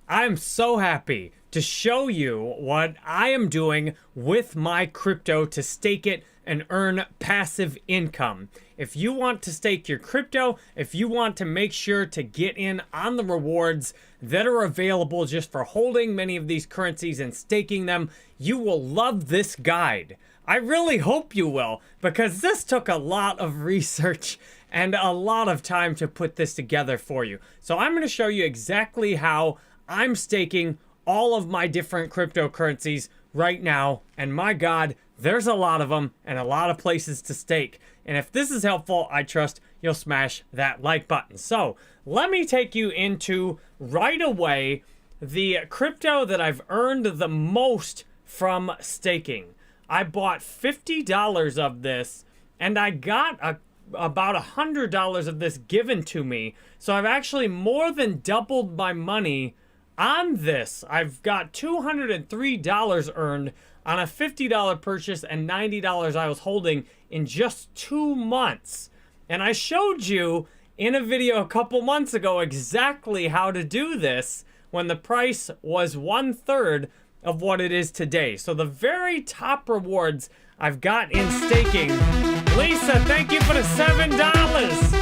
I'm so happy to show you what I am doing with my crypto to stake it and earn passive income. If you want to stake your crypto, if you want to make sure to get in on the rewards that are available just for holding many of these currencies and staking them, you will love this guide. I really hope you will, because this took a lot of research and a lot of time to put this together for you. So I'm going to show you exactly how I'm staking all of my different cryptocurrencies right now. And my God, there's a lot of them and a lot of places to stake. And if this is helpful, I trust you'll smash that like button. So let me take you into right away the crypto that I've earned the most from staking. I bought $50 of this and I got about $100 of this given to me. So I've actually more than doubled my money on this. I've got $203 earned on a $50 purchase and $90 I was holding in just 2 months. And I showed you in a video a couple months ago exactly how to do this when the price was 1/3 of what it is today. So the very top rewards I've got in staking. Lisa, thank you for the $7.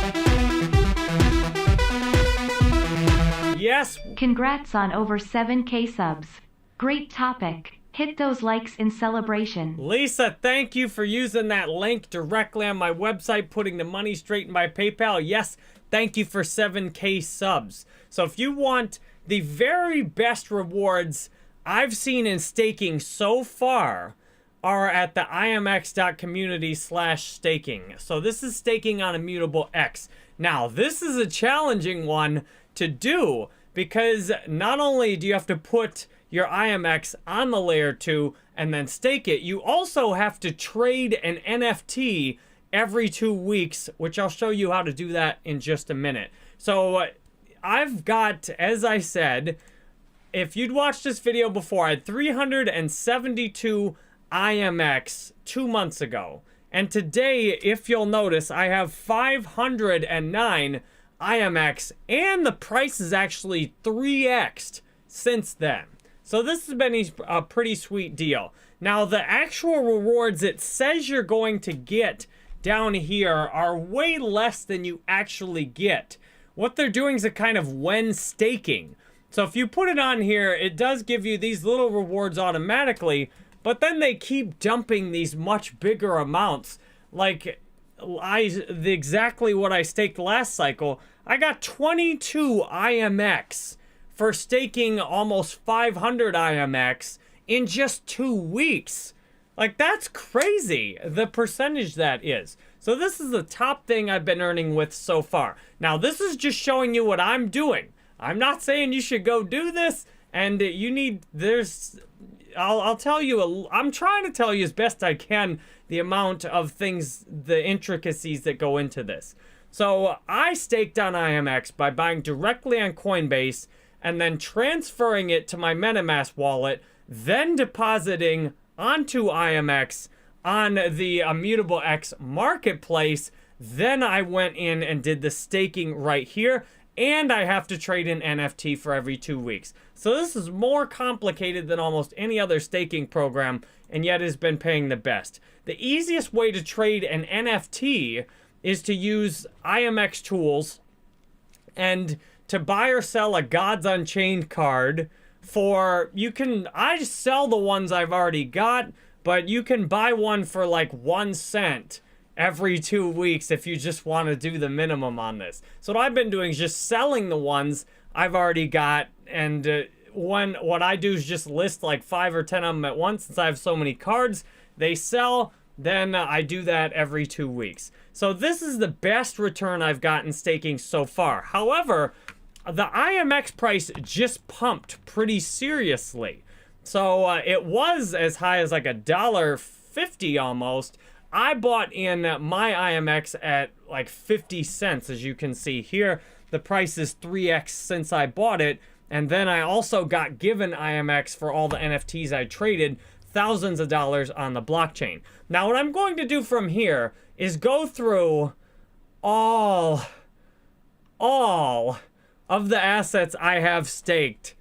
Yes. Congrats on over 7K subs. Great topic. Hit those likes in celebration. Lisa, thank you for using that link directly on my website, putting the money straight in my PayPal. Yes, thank you for 7K subs. So if you want the very best rewards I've seen in staking so far are at the imx.community/staking. So this is staking on Immutable X. Now, this is a challenging one to do because not only do you have to put your IMX on the layer 2 and then stake it, you also have to trade an NFT every 2 weeks, which I'll show you how to do that in just a minute. So I've got, as I said, if you'd watched this video before, I had 372 IMX 2 months ago. And today, if you'll notice, I have 509 IMX, and the price is actually 3x'd since then. So this has been a pretty sweet deal. Now, the actual rewards it says you're going to get down here are way less than you actually get. What they're doing is a kind of when staking. So if you put it on here, it does give you these little rewards automatically, but then they keep dumping these much bigger amounts. Like exactly what I staked last cycle, I got 22 IMX for staking almost 500 IMX in just 2 weeks. Like, that's crazy, the percentage that is. So this is the top thing I've been earning with so far. Now, this is just showing you what I'm doing. I'm not saying you should go do this, and I'll tell you, I'm trying to tell you as best I can the amount of things, the intricacies that go into this. So I staked on IMX by buying directly on Coinbase and then transferring it to my MetaMask wallet, then depositing onto IMX on the Immutable X marketplace. Then I went in and did the staking right here, and I have to trade an NFT for every 2 weeks. So this is more complicated than almost any other staking program, and yet has been paying the best. The easiest way to trade an NFT is to use IMX tools and to buy or sell a Gods Unchained card for, I just sell the ones I've already got, but you can buy one for like 1 cent every 2 weeks if you just want to do the minimum on this. So what I've been doing is just selling the ones I've already got, and what I do is just list like 5 or 10 of them at once. Since I have so many cards, they sell, then I do that every 2 weeks. So this is the best return I've gotten staking so far. However, the IMX price just pumped pretty seriously. So it was as high as like $1.50 almost. I bought in my IMX at like 50 cents, as you can see here. The price is 3x since I bought it. And then I also got given IMX for all the NFTs I traded, thousands of dollars on the blockchain. Now, what I'm going to do from here is go through all of the assets I have staked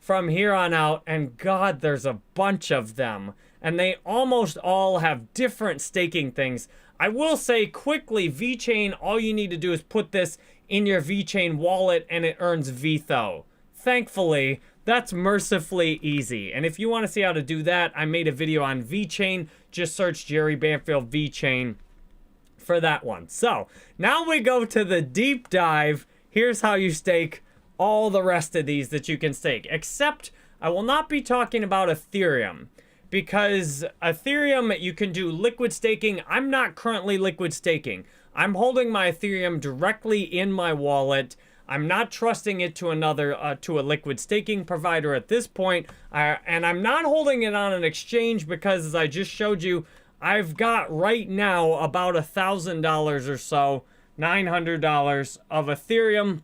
from here on out, and God, there's a bunch of them. And they almost all have different staking things. I will say quickly, VeChain, all you need to do is put this in your VeChain wallet and it earns VTHO. Thankfully, that's mercifully easy. And if you want to see how to do that, I made a video on VeChain. Just search Jerry Banfield VeChain for that one. So now we go to the deep dive. Here's how you stake all the rest of these that you can stake, except I will not be talking about Ethereum, because Ethereum, you can do liquid staking. I'm not currently liquid staking. I'm holding my Ethereum directly in my wallet. I'm not trusting it to to a liquid staking provider at this point. And I'm not holding it on an exchange because, as I just showed you, I've got right now about $1,000 or so, $900 of Ethereum.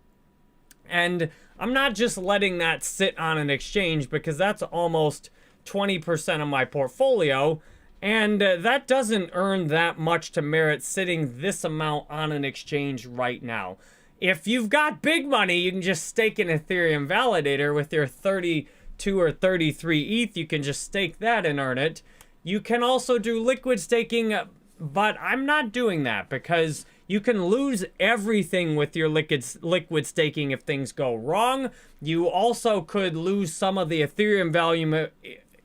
And I'm not just letting that sit on an exchange, because that's almost 20% of my portfolio. And that doesn't earn that much to merit sitting this amount on an exchange right now. If you've got big money, you can just stake an Ethereum validator with your 32 or 33 ETH. You can just stake that and earn it. You can also do liquid staking, but I'm not doing that because you can lose everything with your liquid staking if things go wrong. You also could lose some of the Ethereum value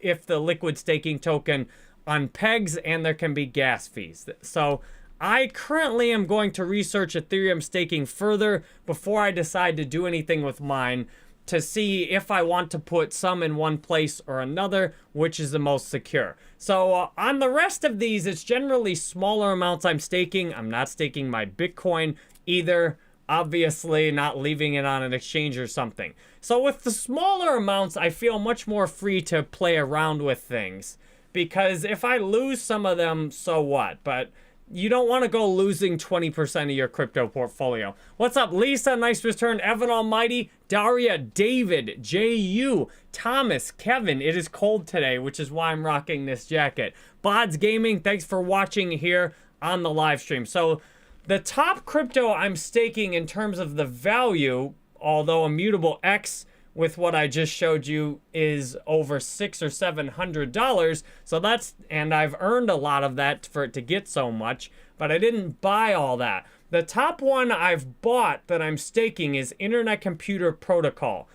if the liquid staking token unpegs, and there can be gas fees. So I currently am going to research Ethereum staking further before I decide to do anything with mine, to see if I want to put some in one place or another, which is the most secure. So on the rest of these, it's generally smaller amounts I'm staking. I'm not staking my Bitcoin either, obviously not leaving it on an exchange or something. So with the smaller amounts, I feel much more free to play around with things, because if I lose some of them, so what? But you don't want to go losing 20% of your crypto portfolio. What's up, Lisa? Nice return. Evan Almighty, Daria, David, J.U., Thomas, Kevin. It is cold today, which is why I'm rocking this jacket. Bods Gaming, thanks for watching here on the live stream. So the top crypto I'm staking in terms of the value, although Immutable X with what I just showed you is over $600 or $700. So that's, and I've earned a lot of that for it to get so much, but I didn't buy all that. The top one I've bought that I'm staking is Internet Computer Protocol.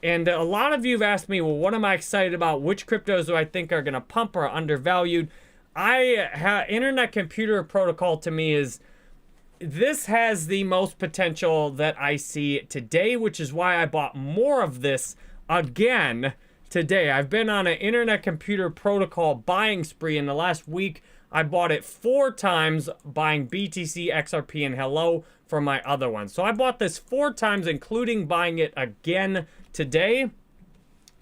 And a lot of you have asked me, well, what am I excited about? Which cryptos do I think are going to pump or are undervalued? Internet Computer Protocol to me is, this has the most potential that I see today, which is why I bought more of this again today. I've been on an Internet Computer Protocol buying spree in the last week. I bought it 4 times, buying BTC, XRP, and Hello for my other one. So I bought this 4 times, including buying it again today.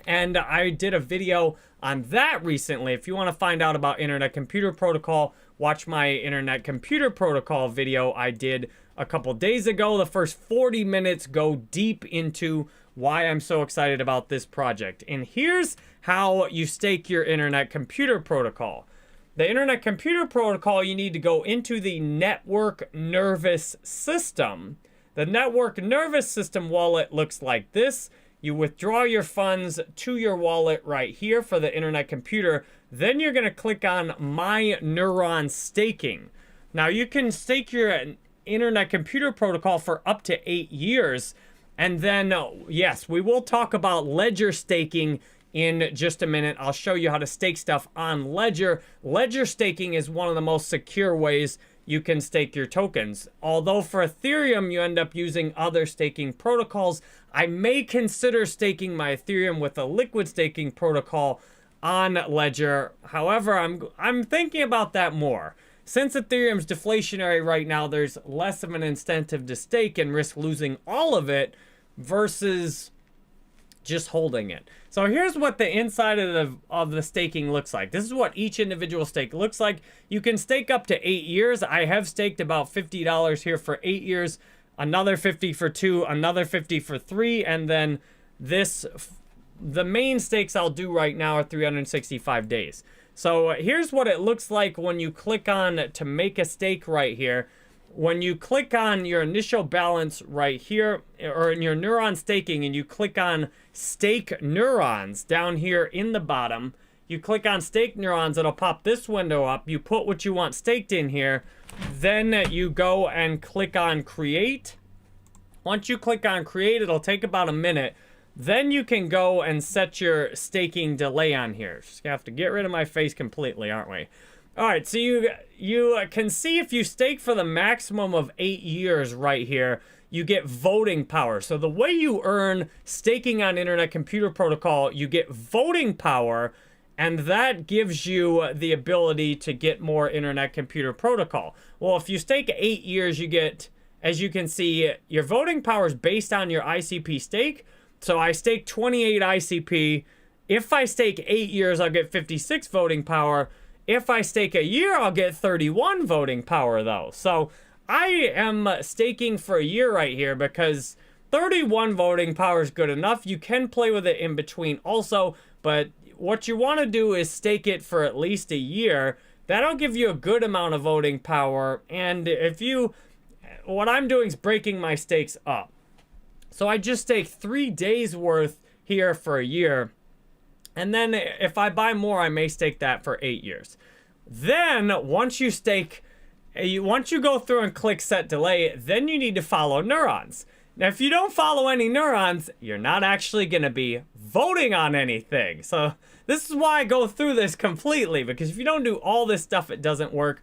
And I did a video on that recently. If you want to find out about Internet Computer Protocol, watch my Internet Computer Protocol video I did a couple days ago. The first 40 minutes go deep into why I'm so excited about this project. And here's how you stake your Internet Computer Protocol. The Internet Computer Protocol, you need to go into the Network Nervous System. The Network Nervous System wallet looks like this. You withdraw your funds to your wallet right here for the Internet Computer. Then you're going to click on My Neuron Staking. Now you can stake your Internet Computer Protocol for up to 8 years. And then, yes, we will talk about Ledger staking in just a minute. I'll show you how to stake stuff on Ledger. Ledger staking is one of the most secure ways you can stake your tokens. Although for Ethereum, you end up using other staking protocols. I may consider staking my Ethereum with a liquid staking protocol on Ledger. However, I'm thinking about that more. Since Ethereum's deflationary right now, there's less of an incentive to stake and risk losing all of it versus just holding it. So here's what the inside of the staking looks like. This is what each individual stake looks like. You can stake up to 8 years. I have staked about $50 here for 8 years, another 50 for 2, another 50 for 3, and then this, the main stakes I'll do right now are 365 days. So here's what it looks like when you click on to make a stake right here. when you click on your initial balance right here, or in your neuron staking, and you click on stake neurons down here in the bottom, you click on stake neurons, it'll pop this window up. You put what you want staked in here. Then you go and click on create. Once you click on create, it'll take about a minute. Then you can go and set your staking delay on here. Just have to get rid of my face completely, aren't we? All right, so you can see if you stake for the maximum of 8 years right here, you get voting power. So the way you earn staking on Internet Computer Protocol, you get voting power, and that gives you the ability to get more Internet Computer Protocol. Well, if you stake 8 years, you get, as you can see, your voting power is based on your ICP stake. So I stake 28 ICP. If I stake 8 years, I'll get 56 voting power. If I stake a year, I'll get 31 voting power, though. So I am staking for a year right here because 31 voting power is good enough. You can play with it in between also, but what you want to do is stake it for at least a year. That'll give you a good amount of voting power. And if you, what I'm doing is breaking my stakes up. So I just stake 3 days worth here for a year. And then if I buy more, I may stake that for 8 years. Then once you stake, once you go through and click set delay, then you need to follow neurons. Now, if you don't follow any neurons, you're not actually going to be voting on anything. So this is why I go through this completely, because if you don't do all this stuff, it doesn't work.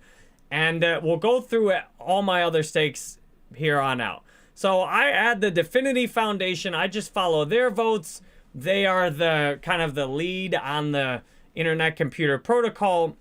And we'll go through all my other stakes here on out. So I add the Dfinity Foundation. I just follow their votes. They are the kind of the lead on the Internet Computer Protocol.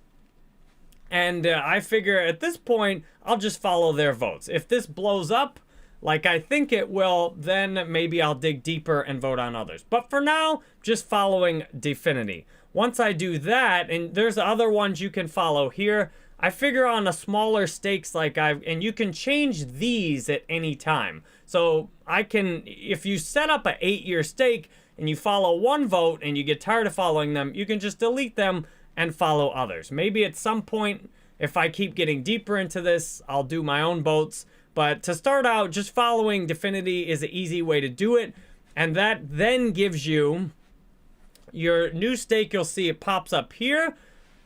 And I figure at this point, I'll just follow their votes. If this blows up, like I think it will, then maybe I'll dig deeper and vote on others. But for now, just following Dfinity. Once I do that, and there's other ones you can follow here, I figure on a smaller stakes and you can change these at any time. So I can, if you set up an 8-year stake and you follow one vote and you get tired of following them, you can just delete them and follow others. Maybe at some point, if I keep getting deeper into this, I'll do my own votes. But to start out, just following Dfinity is an easy way to do it. And that then gives you your new stake. You'll see it pops up here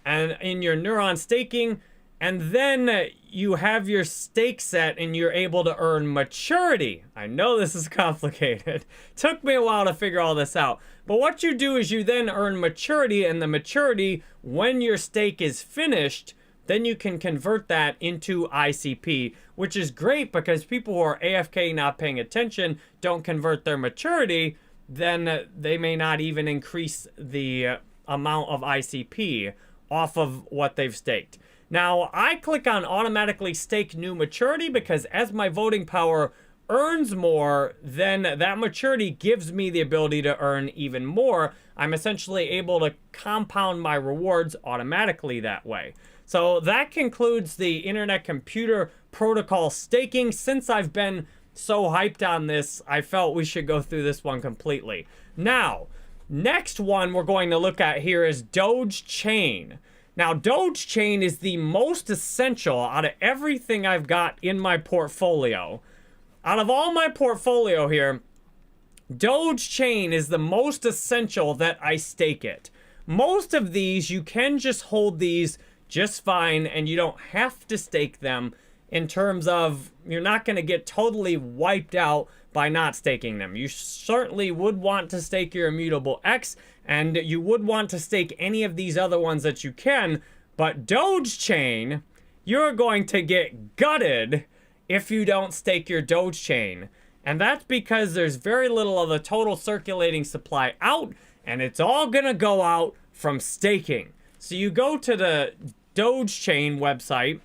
and in your neuron staking. And then you have your stake set and you're able to earn maturity. I know this is complicated. Took me a while to figure all this out. But what you do is you then earn maturity, and the maturity, when your stake is finished, then you can convert that into ICP, which is great because people who are AFK not paying attention don't convert their maturity, then they may not even increase the amount of ICP off of what they've staked. Now, I click on automatically stake new maturity because as my voting power earns more, then that maturity gives me the ability to earn even more. I'm essentially able to compound my rewards automatically that way. So that concludes the Internet Computer Protocol staking. Since I've been so hyped on this, I felt we should go through this one completely. Now, next one we're going to look at here is Dogechain. Now, Dogechain is the most essential out of everything I've got in my portfolio. Out of all my portfolio here, Dogechain is the most essential that I stake it. Most of these, you can just hold these just fine, and you don't have to stake them in terms of you're not going to get totally wiped out by not staking them. You certainly would want to stake your Immutable X, and you would want to stake any of these other ones that you can, but Dogechain, you're going to get gutted if you don't stake your Dogechain. And that's because there's very little of the total circulating supply out, and it's all going to go out from staking. So you go to the Dogechain website,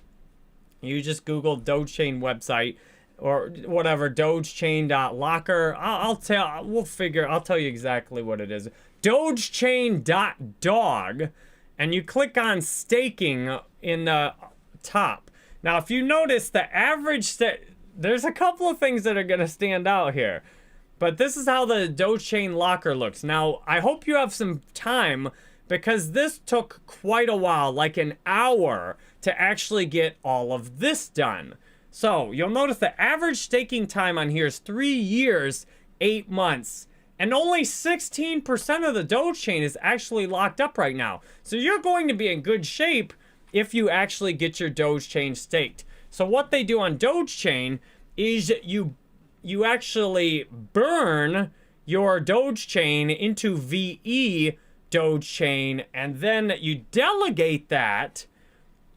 you just Google Dogechain website, or whatever, dogechain.locker. I'll tell you exactly what it is. Dogechain.dog, and you click on staking in the top. Now, if you notice the average, there's a couple of things that are going to stand out here, but this is how the Dogechain locker looks. Now, I hope you have some time because this took quite a while, like an hour, to actually get all of this done. So you'll notice the average staking time on here is 3 years, 8 months. And only 16% of the Doge chain is actually locked up right now. So you're going to be in good shape if you actually get your Doge chain staked. So what they do on Doge chain is you actually burn your Doge chain into VE Doge chain, and then you delegate that,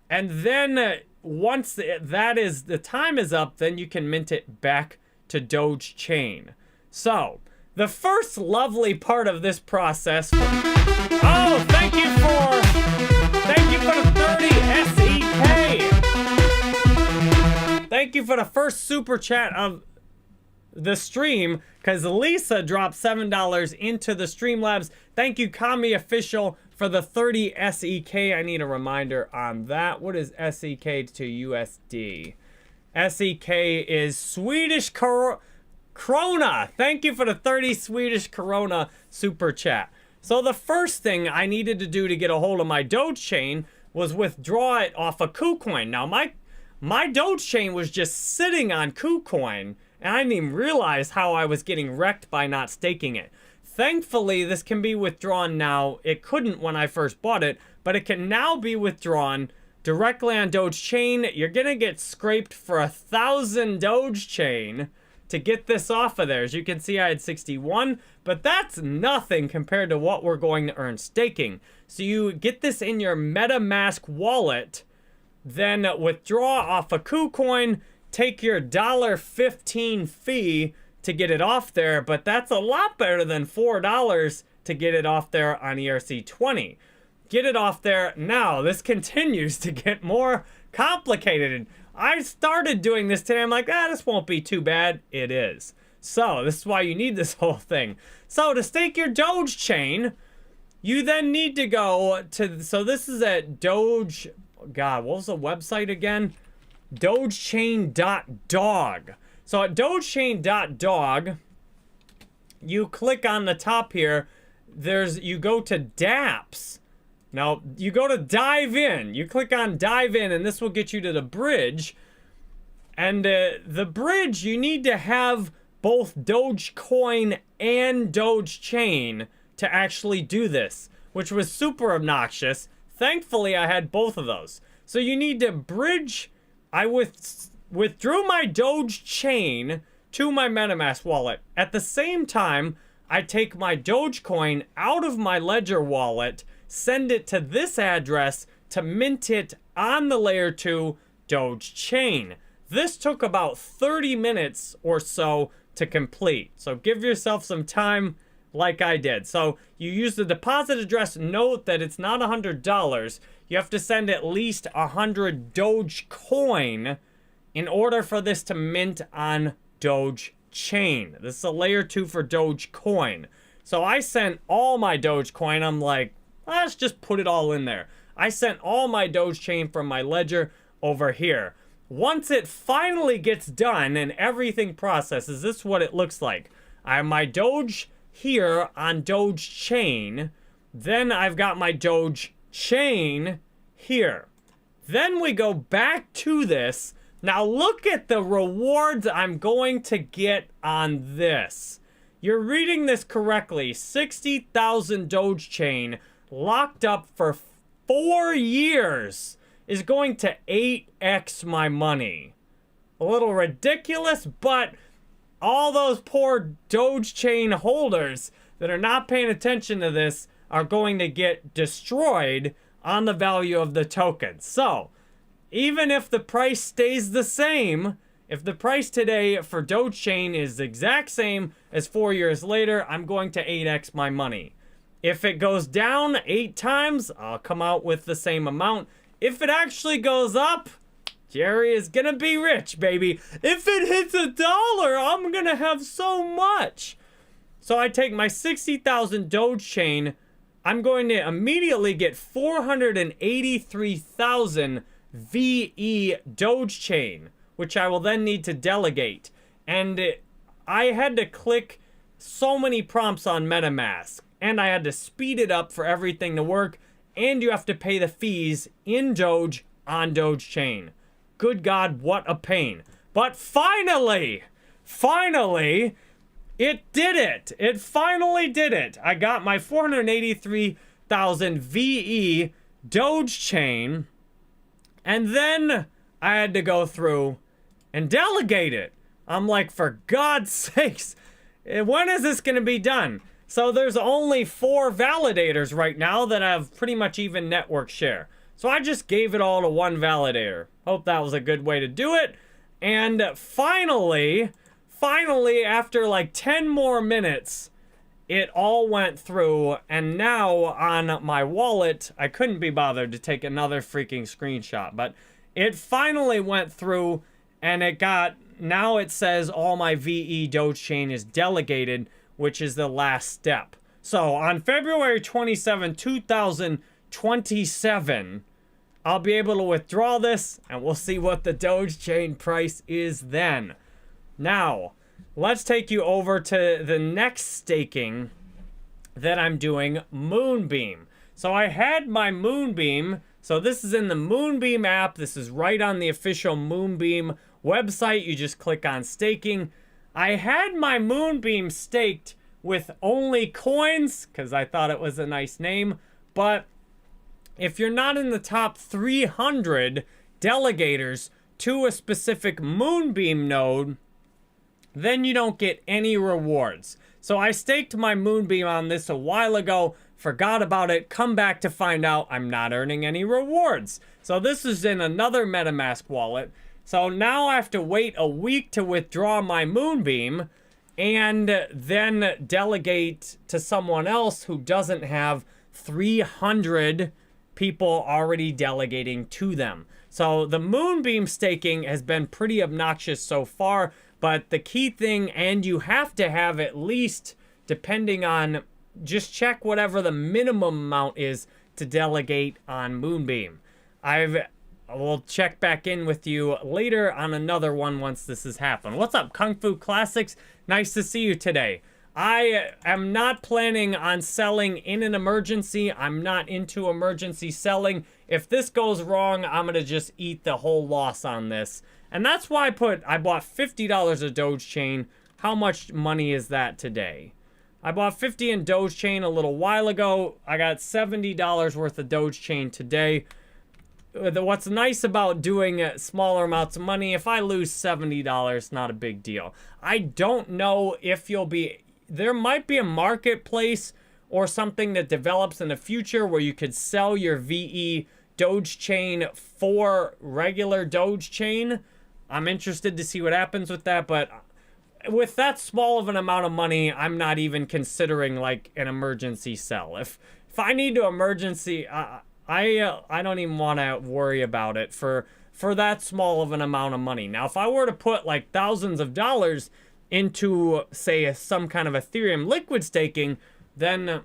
and then once the time is up, then you can mint it back to Doge chain. So the first lovely part of this process. Oh, thank you for the 30 SEK. Thank you for the first super chat of the stream, because Lisa dropped $7 into the Streamlabs. Thank you, Kami Official, for the 30 SEK. I need a reminder on that. What is SEK to USD? SEK is Swedish krona. Thank you for the 30 Swedish krona super chat. So the first thing I needed to do to get a hold of my Doge chain was withdraw it off of KuCoin. Now my Doge chain was just sitting on KuCoin, and I didn't even realize how I was getting wrecked by not staking it. Thankfully, this can be withdrawn now. It couldn't when I first bought it, but it can now be withdrawn directly on Doge chain. You're gonna get scraped for 1,000 Doge chain to get this off of there. As you can see, I had 61, but that's nothing compared to what we're going to earn staking. So you get this in your MetaMask wallet, then withdraw off of KuCoin, take your $1.15 fee to get it off there, but that's a lot better than $4 to get it off there on ERC20. Get it off there. Now, this continues to get more complicated. I started doing this today. I'm like, this won't be too bad. It is. So, this is why you need this whole thing. So, to stake your Doge chain, you then need to go to, so this is at Doge, God, what was the website again? Dogechain.dog. So at Dogechain.dog, you click on the top here. You go to dApps. Now, you go to Dive In. You click on Dive In, and this will get you to the bridge. And the bridge, you need to have both Dogecoin and Dogechain to actually do this, which was super obnoxious. Thankfully, I had both of those. So you need to bridge. I withdrew my Doge chain to my MetaMask wallet. At the same time, I take my Dogecoin out of my Ledger wallet, send it to this address to mint it on the Layer 2 Doge chain. This took about 30 minutes or so to complete. So give yourself some time like I did. So you use the deposit address. Note that it's not $100. You have to send at least 100 Dogecoin in order for this to mint on Doge chain. This is a Layer 2 for Dogecoin. So I sent all my Dogecoin. I'm like, let's just put it all in there. I sent all my Doge chain from my Ledger over here. Once it finally gets done and everything processes, this is what it looks like. I have my Doge here on Doge chain. Then I've got my Doge chain here. Then we go back to this. Now look at the rewards I'm going to get on this. You're reading this correctly. 60,000 Doge chain locked up for 4 years is going to 8x my money. A little ridiculous, but all those poor Doge chain holders that are not paying attention to this are going to get destroyed on the value of the token. So, even if the price stays the same, if the price today for Doge chain is the exact same as 4 years later, I'm going to 8x my money. If it goes down 8 times, I'll come out with the same amount. If it actually goes up, Jerry is gonna be rich, baby. If it hits $1, I'm gonna have so much. So I take my 60,000 Doge chain. I'm going to immediately get 483,000 VE Doge chain, which I will then need to delegate. And I had to click so many prompts on MetaMask, and I had to speed it up for everything to work, and you have to pay the fees in Doge on Doge chain. good God, what a pain. But finally, it did it. It finally did it. I got my 483,000 VE Dogechain, and then I had to go through and delegate it. I'm like, for God's sakes, when is this going to be done? So there's only 4 validators right now that have pretty much even network share. So I just gave it all to one validator. Hope that was a good way to do it. And finally, after like 10 more minutes, it all went through. And now on my wallet, I couldn't be bothered to take another freaking screenshot. But it finally went through, and now it says all my VE Dogechain is delegated, which is the last step. So on February 27, 2027, I'll be able to withdraw this, and we'll see what the Dogechain price is then. Now, let's take you over to the next staking that I'm doing, Moonbeam. So I had my Moonbeam. So this is in the Moonbeam app. This is right on the official Moonbeam website. You just click on staking. I had my Moonbeam staked with Only Coins because I thought it was a nice name. But if you're not in the top 300 delegators to a specific Moonbeam node, then you don't get any rewards. So I staked my Moonbeam on this a while ago, forgot about it, come back to find out I'm not earning any rewards. So this is in another MetaMask wallet. So now I have to wait a week to withdraw my Moonbeam and then delegate to someone else who doesn't have 300 people already delegating to them. So the Moonbeam staking has been pretty obnoxious so far, but the key thing, and you have to have at least, depending on, just check whatever the minimum amount is to delegate on Moonbeam. We'll check back in with you later on another one once this has happened. What's up, Kung Fu Classics? Nice to see you today. I am not planning on selling in an emergency. I'm not into emergency selling. If this goes wrong, I'm going to just eat the whole loss on this. And that's why I bought $50 of Dogechain. How much money is that today? I bought 50 in Dogechain a little while ago. I got $70 worth of Dogechain today. What's nice about doing smaller amounts of money, if I lose $70, not a big deal. I don't know if there might be a marketplace or something that develops in the future where you could sell your VE Dogechain for regular Dogechain. I'm interested to see what happens with that, but with that small of an amount of money, I'm not even considering like an emergency sell. If I need to emergency, I don't even want to worry about it for that small of an amount of money. Now, if I were to put like thousands of dollars into, say, some kind of Ethereum liquid staking, then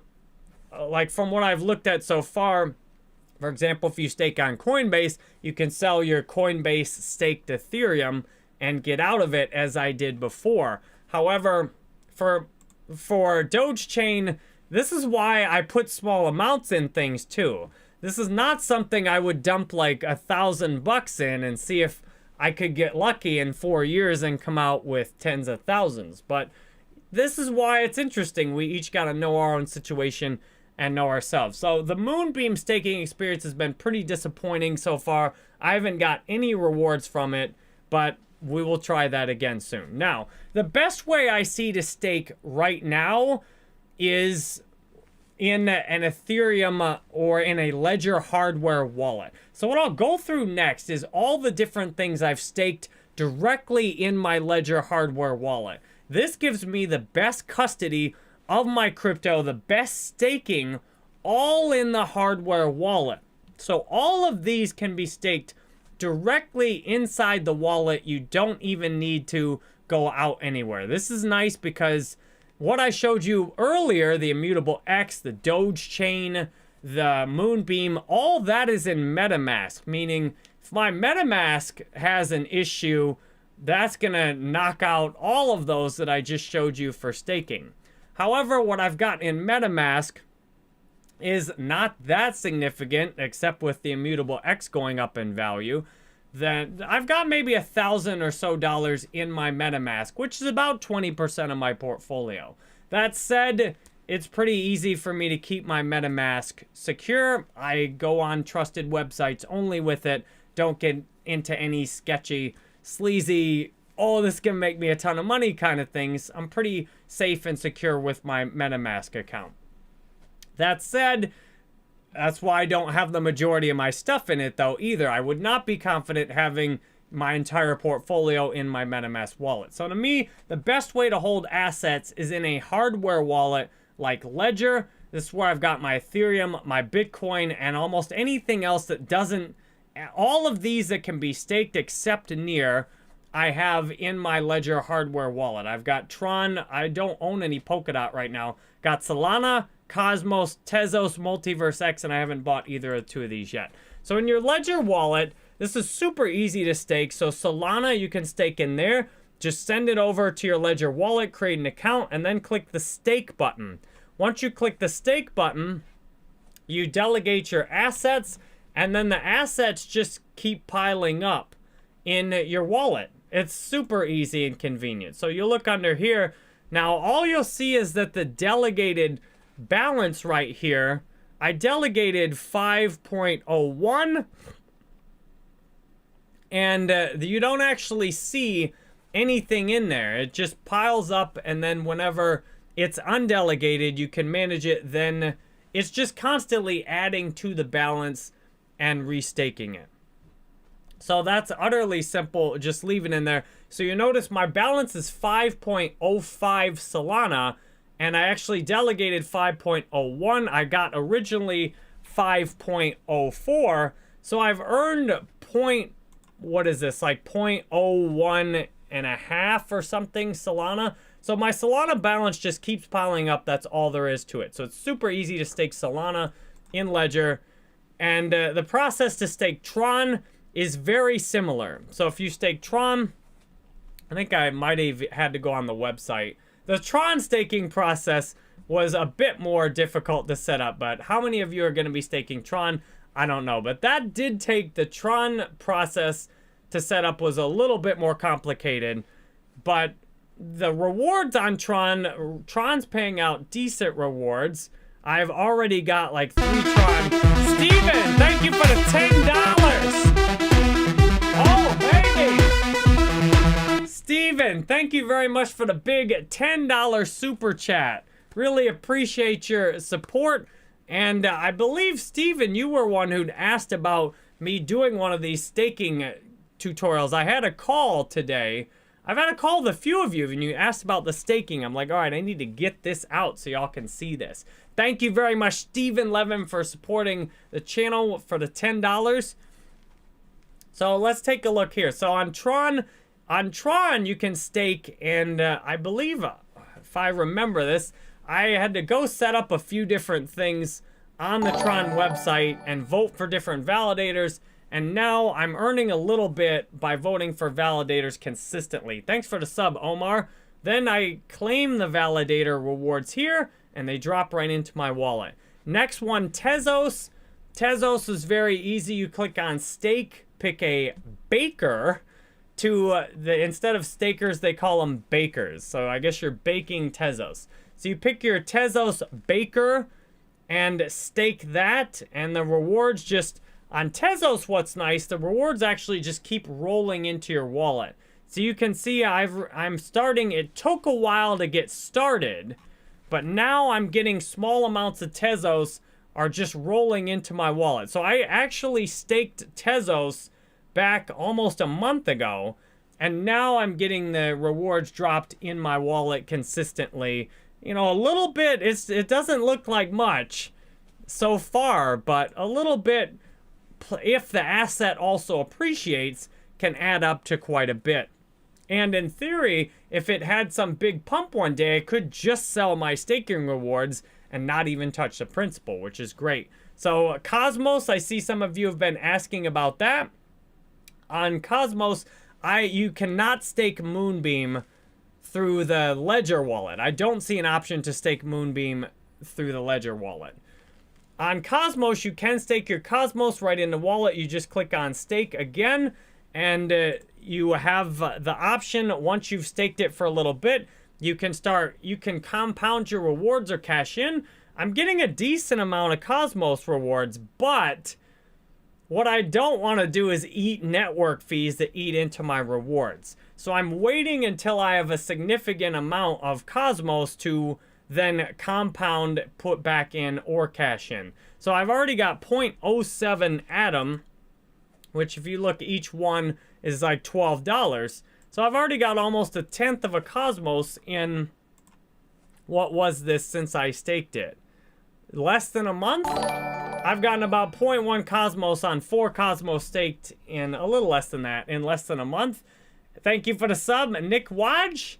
like from what I've looked at so far, for example, if you stake on Coinbase, you can sell your Coinbase staked Ethereum and get out of it as I did before. However, for Dogechain, this is why I put small amounts in things too. This is not something I would dump like $1,000 in and see if I could get lucky in 4 years and come out with tens of thousands. But this is why it's interesting. We each got to know our own situation and know ourselves. So the Moonbeam staking experience has been pretty disappointing so far. I haven't got any rewards from it, but we will try that again soon. Now, the best way I see to stake right now is in an Ethereum or in a Ledger hardware wallet. So what I'll go through next is all the different things I've staked directly in my Ledger hardware wallet. This gives me the best custody of my crypto, the best staking, all in the hardware wallet. So all of these can be staked directly inside the wallet. You don't even need to go out anywhere. This is nice because what I showed you earlier, the Immutable X, the Dogechain, the Moonbeam, all that is in MetaMask, meaning if my MetaMask has an issue, that's going to knock out all of those that I just showed you for staking. However, what I've got in MetaMask is not that significant, except with the Immutable X going up in value. then I've got maybe $1,000 or so in my MetaMask, which is about 20% of my portfolio. That said, it's pretty easy for me to keep my MetaMask secure. I go on trusted websites only with it. Don't get into any sketchy, sleazy, oh, this can make me a ton of money kind of things. I'm pretty safe and secure with my MetaMask account. That said, that's why I don't have the majority of my stuff in it though either. I would not be confident having my entire portfolio in my MetaMask wallet. So to me, the best way to hold assets is in a hardware wallet like Ledger. This is where I've got my Ethereum, my Bitcoin, and almost anything else that doesn't, all of these that can be staked except Near, I have in my Ledger hardware wallet. I've got Tron. I don't own any Polkadot right now. Got Solana, Cosmos, Tezos, Multiverse X, and I haven't bought either of two of these yet. So in your Ledger wallet, this is super easy to stake. So Solana, you can stake in there. Just send it over to your Ledger wallet, create an account, and then click the stake button. Once you click the stake button, you delegate your assets, and then the assets just keep piling up in your wallet. It's super easy and convenient. So you look under here. Now, all you'll see is that the delegated balance right here, I delegated 5.01, and you don't actually see anything in there. It just piles up, and then whenever it's undelegated, you can manage it. Then it's just constantly adding to the balance and restaking it. So that's utterly simple. Just leave it in there. So you notice my balance is 5.05 Solana, and I actually delegated 5.01. I got originally 5.04. So I've earned what is this, like 0.01 and a half or something Solana. So my Solana balance just keeps piling up. That's all there is to it. So it's super easy to stake Solana in Ledger. And the process to stake Tron is very similar. So if you stake Tron, I think I might have had to go on the website. The Tron staking process was a bit more difficult to set up, but how many of you are going to be staking Tron? I don't know, but that did take the Tron process to set up was a little bit more complicated, but the rewards on Tron's paying out decent rewards. I've already got like 3 Tron. Steven, thank you for the $10. Oh, baby. Steven, thank you very much for the big $10 super chat. Really appreciate your support. And I believe, Steven, you were one who'd asked about me doing one of these staking tutorials. I had a call today. I've had a call with a few of you, and you asked about the staking. I'm like, all right, I need to get this out so y'all can see this. Thank you very much, Stephen Levin, for supporting the channel for the $10. So let's take a look here. So on Tron, you can stake, and I believe, if I remember this, I had to go set up a few different things on the Tron website and vote for different validators. And now I'm earning a little bit by voting for validators consistently. Thanks for the sub, Omar. Then I claim the validator rewards here, and they drop right into my wallet. Next one, Tezos. Tezos is very easy. You click on stake, pick a baker. Instead of stakers, they call them bakers. So I guess you're baking Tezos. So you pick your Tezos baker and stake that, and the rewards just... On Tezos, what's nice, the rewards actually just keep rolling into your wallet. So you can see I'm starting, it took a while to get started, but now I'm getting small amounts of Tezos are just rolling into my wallet. So I actually staked Tezos back almost a month ago, and now I'm getting the rewards dropped in my wallet consistently. You know, a little bit, it doesn't look like much so far, but a little bit, if the asset also appreciates, can add up to quite a bit. And in theory, if it had some big pump one day, I could just sell my staking rewards and not even touch the principal, which is great. So Cosmos, I see some of you have been asking about that. On Cosmos, you cannot stake Moonbeam through the Ledger wallet. I don't see an option to stake Moonbeam through the Ledger wallet. On Cosmos, you can stake your Cosmos right in the wallet. You just click on stake again, And you have the option, once you've staked it for a little bit, you can compound your rewards or cash in. I'm getting a decent amount of Cosmos rewards, but what I don't want to do is eat network fees that eat into my rewards. So I'm waiting until I have a significant amount of Cosmos to then compound, put back in, or cash in. So I've already got 0.07 Atom, which if you look, each one is like $12. So I've already got almost a tenth of a Cosmos in, what was this since I staked it? Less than a month? I've gotten about 0.1 Cosmos on 4 Cosmos staked in a little less than that, in less than a month. Thank you for the sub, Nick Wadge.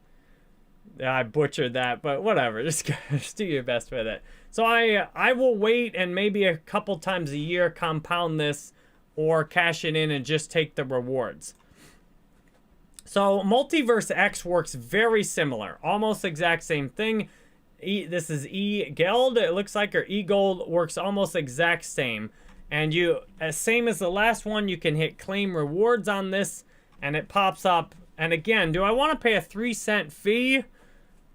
I butchered that, but whatever. Just do your best with it. So I will wait and maybe a couple times a year compound this or cash it in and just take the rewards. So Multiverse X works very similar. Almost exact same thing. This is E-Geld, it looks like, or E-Gold works almost exact same. And same as the last one, you can hit claim rewards on this and it pops up. And again, do I want to pay a 3-cent fee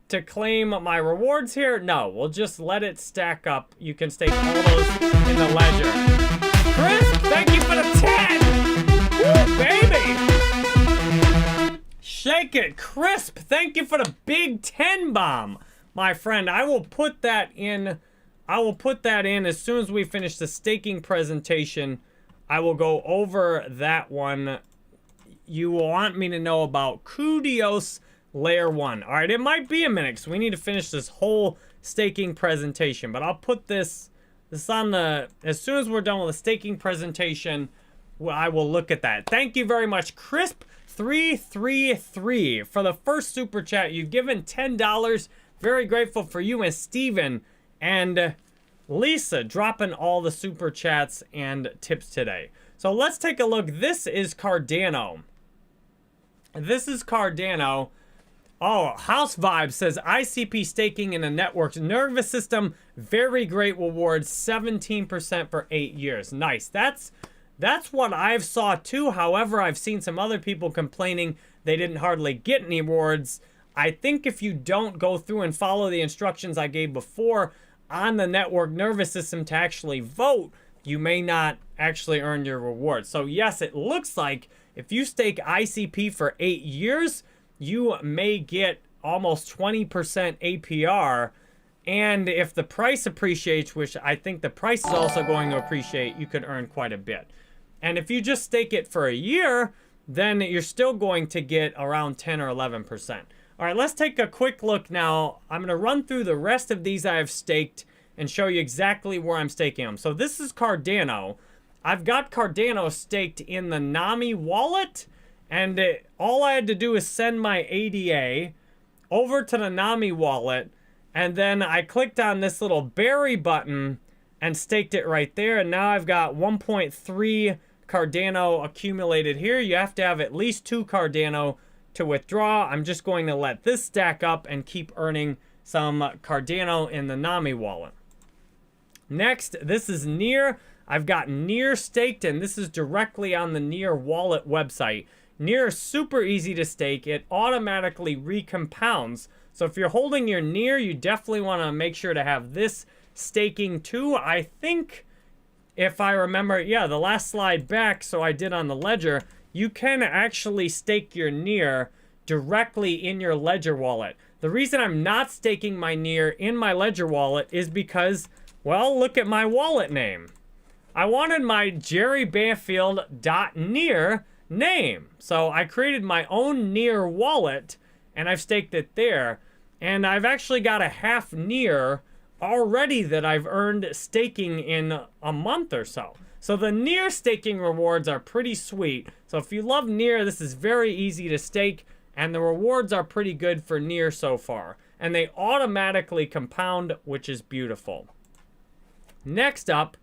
to claim my rewards here? No, we'll just let it stack up. You can stake all those in the ledger. Chris, thank you for the 10! Woo, baby! Shake it. Crisp, thank you for the big 10 bomb. My friend, I will put that in as soon as we finish the staking presentation. I will go over that one. You will want me to know about Kudios Layer 1. All right, it might be a minute because we need to finish this whole staking presentation. But I'll put this on the, as soon as we're done with the staking presentation, I will look at that. Thank you very much, Crisp333, for the first super chat. You've given $10. Very grateful for you and Steven and Lisa dropping all the super chats and tips today. So let's take a look. This is Cardano. Oh, House Vibe says ICP staking in a network's nervous system. Very great rewards. 17% for 8 years. Nice. That's what I've saw too. However, I've seen some other people complaining they didn't hardly get any rewards. I think if you don't go through and follow the instructions I gave before on the network nervous system to actually vote, you may not actually earn your reward. So yes, it looks like if you stake ICP for 8 years, you may get almost 20% APR. And if the price appreciates, which I think the price is also going to appreciate, you could earn quite a bit. And if you just stake it for a year, then you're still going to get around 10 or 11%. All right, let's take a quick look now. I'm going to run through the rest of these I have staked and show you exactly where I'm staking them. So this is Cardano. I've got Cardano staked in the Nami wallet, and all I had to do is send my ADA over to the Nami wallet, and then I clicked on this little berry button and staked it right there, and now I've got 1.3 Cardano accumulated here. You have to have at least 2 Cardano to withdraw. I'm just going to let this stack up and keep earning some Cardano in the Nami wallet. Next, this is Near. I've got Near staked, and this is directly on the Near wallet website. Near is super easy to stake. It automatically recompounds. So if you're holding your Near, you definitely want to make sure to have this staking too. I think, if I remember, yeah, the last slide back, so I did on the ledger, you can actually stake your Near directly in your Ledger wallet. The reason I'm not staking my Near in my Ledger wallet is because, well, look at my wallet name. I wanted my jerrybanfield.near name. So I created my own Near wallet and I've staked it there. And I've actually got a half Near already that I've earned staking in a month or so. So the Near staking rewards are pretty sweet. So if you love Near, this is very easy to stake, and the rewards are pretty good for Near so far. And they automatically compound, which is beautiful. Next up,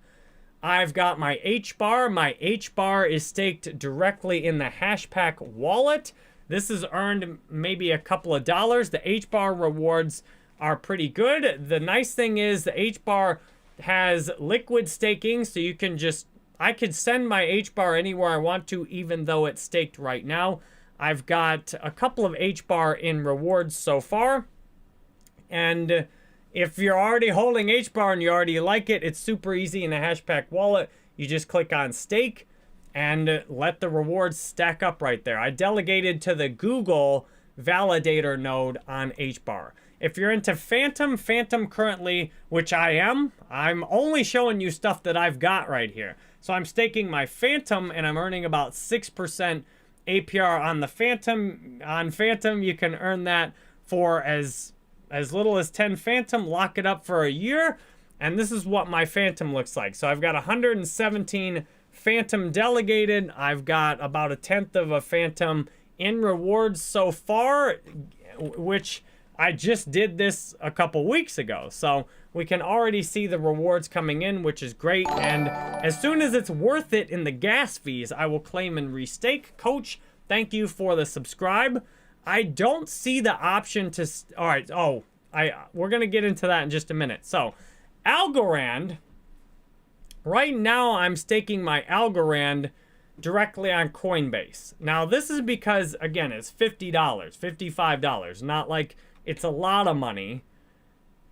I've got my H-Bar. My H-Bar is staked directly in the Hashpack wallet. This has earned maybe a couple of dollars. The H-Bar rewards are pretty good. The nice thing is the H-Bar has liquid staking, so you can just I could send my H-bar anywhere I want to, even though it's staked right now. I've got a couple of H-bar in rewards so far. And if you're already holding H-bar and you already like it, it's super easy in a Hashpack wallet. You just click on stake and let the rewards stack up right there. I delegated to the Google validator node on H-bar. If you're into Phantom currently, which I am, I'm only showing you stuff that I've got right here. So I'm staking my Phantom and I'm earning about 6% APR on the Phantom. On Phantom, you can earn that for as little as 10 Phantom, lock it up for a year, and this is what my Phantom looks like. So I've got 117 Phantom delegated. I've got about 1/10 of a Phantom in rewards so far, which I just did this a couple weeks ago. So we can already see the rewards coming in, which is great. And as soon as it's worth it in the gas fees, I will claim and restake. Coach, thank you for the subscribe. I don't see the option to... All right. Oh, we're going to get into that in just a minute. So, Algorand. Right now, I'm staking my Algorand directly on Coinbase. Now, this is because, again, it's $50, $55. Not like it's a lot of money.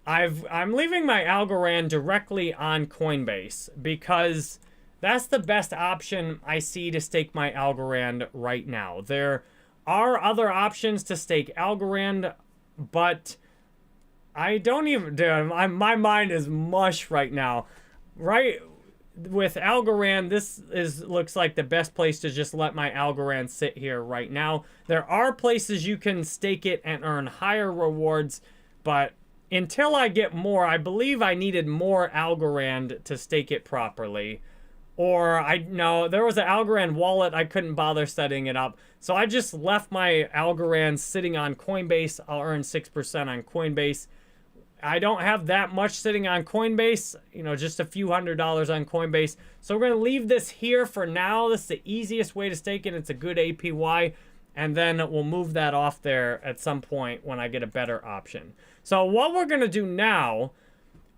I'm leaving my Algorand directly on Coinbase because that's the best option I see to stake my Algorand right now. There are other options to stake Algorand, but I don't even... Dude, my mind is mush right now. Right with Algorand, this looks like the best place to just let my Algorand sit here right now. There are places you can stake it and earn higher rewards, but until I get more, I believe I needed more Algorand to stake it properly. Or no, there was an Algorand wallet. I couldn't bother setting it up. So I just left my Algorand sitting on Coinbase. I'll earn 6% on Coinbase. I don't have that much sitting on Coinbase, just a few $100s on Coinbase. So we're going to leave this here for now. This is the easiest way to stake it. It's a good APY. And then we'll move that off there at some point when I get a better option. So what we're going to do now,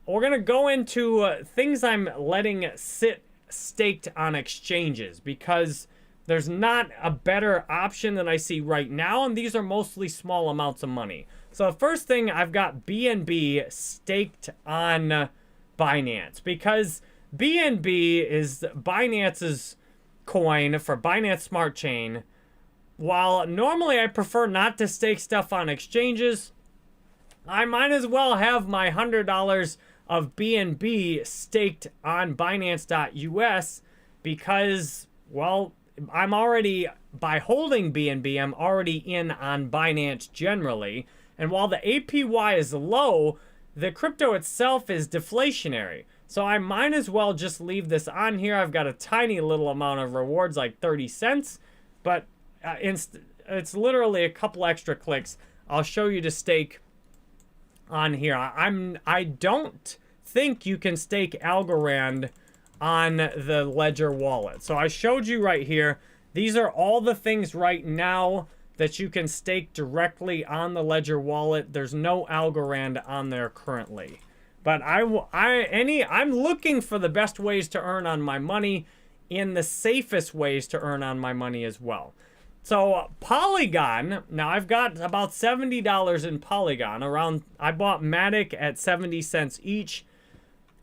we're going to go into things I'm letting sit staked on exchanges because there's not a better option that I see right now, and these are mostly small amounts of money. So the first thing, I've got BNB staked on Binance because BNB is Binance's coin for Binance Smart Chain. While normally I prefer not to stake stuff on exchanges, I might as well have my $100 of BNB staked on Binance.us because, well, I'm already, by holding BNB, I'm already in on Binance generally. And while the APY is low, the crypto itself is deflationary. So I might as well just leave this on here. I've got a tiny little amount of rewards, like 30 cents, but it's literally a couple extra clicks. I'll show you to stake on here. I don't think you can stake Algorand on the Ledger wallet. So I showed you right here. These are all the things right now that you can stake directly on the Ledger wallet. There's no Algorand on there currently. But I'm looking for the best ways to earn on my money in the safest ways to earn on my money as well. So Polygon, now I've got about $70 in Polygon. I bought Matic at 70 cents each.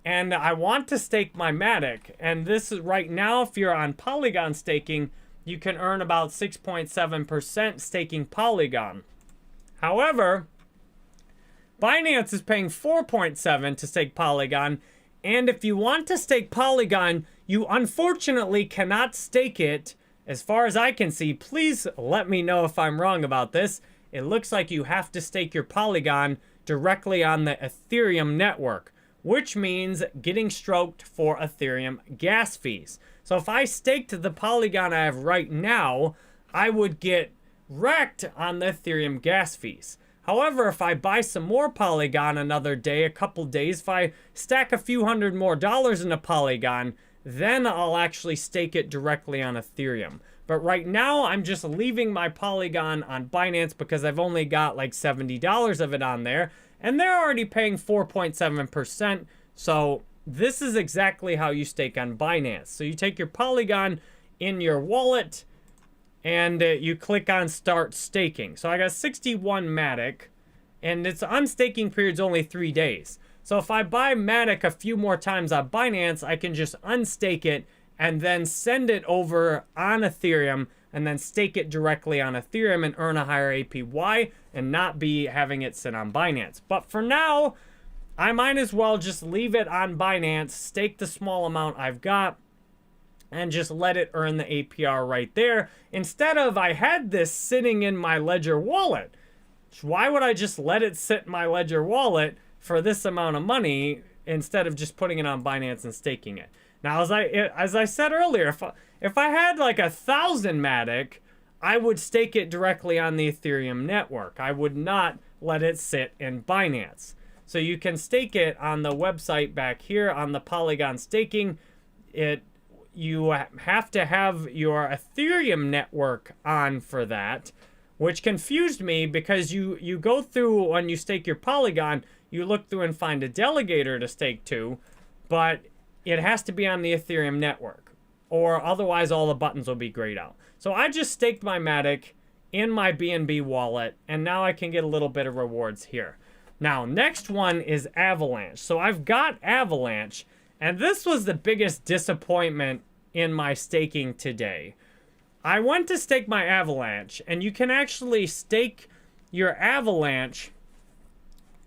And I want to stake my Matic. And this is right now, if you're on Polygon staking, you can earn about 6.7% staking Polygon. However, Binance is paying 4.7 to stake Polygon. And if you want to stake Polygon, you unfortunately cannot stake it. As far as I can see, please let me know if I'm wrong about this. It looks like you have to stake your Polygon directly on the Ethereum network, which means getting stroked for Ethereum gas fees. So if I staked the Polygon I have right now, I would get wrecked on the Ethereum gas fees. However, if I buy some more Polygon another day, a couple days, if I stack a few $100 more in a Polygon, then I'll actually stake it directly on Ethereum. But right now, I'm just leaving my Polygon on Binance because I've only got like $70 of it on there. And they're already paying 4.7%. So this is exactly how you stake on Binance. So you take your Polygon in your wallet, and you click on Start Staking. So I got 61 Matic, and its unstaking period's only 3 days. So if I buy Matic a few more times on Binance, I can just unstake it and then send it over on Ethereum and then stake it directly on Ethereum and earn a higher APY and not be having it sit on Binance. But for now, I might as well just leave it on Binance, stake the small amount I've got, and just let it earn the APR right there. Instead of, I had this sitting in my Ledger wallet. Why would I just let it sit in my Ledger wallet for this amount of money instead of just putting it on Binance and staking it? Now, as I said earlier, if I had like 1,000 Matic, I would stake it directly on the Ethereum network. I would not let it sit in Binance. So you can stake it on the website back here on the Polygon staking. You have to have your Ethereum network on for that, which confused me because you go through when you stake your Polygon, you look through and find a delegator to stake to, but it has to be on the Ethereum network, or otherwise all the buttons will be grayed out. So I just staked my Matic in my BNB wallet, and now I can get a little bit of rewards here. Now, next one is Avalanche. So I've got Avalanche, and this was the biggest disappointment in my staking today. I went to stake my Avalanche, and you can actually stake your Avalanche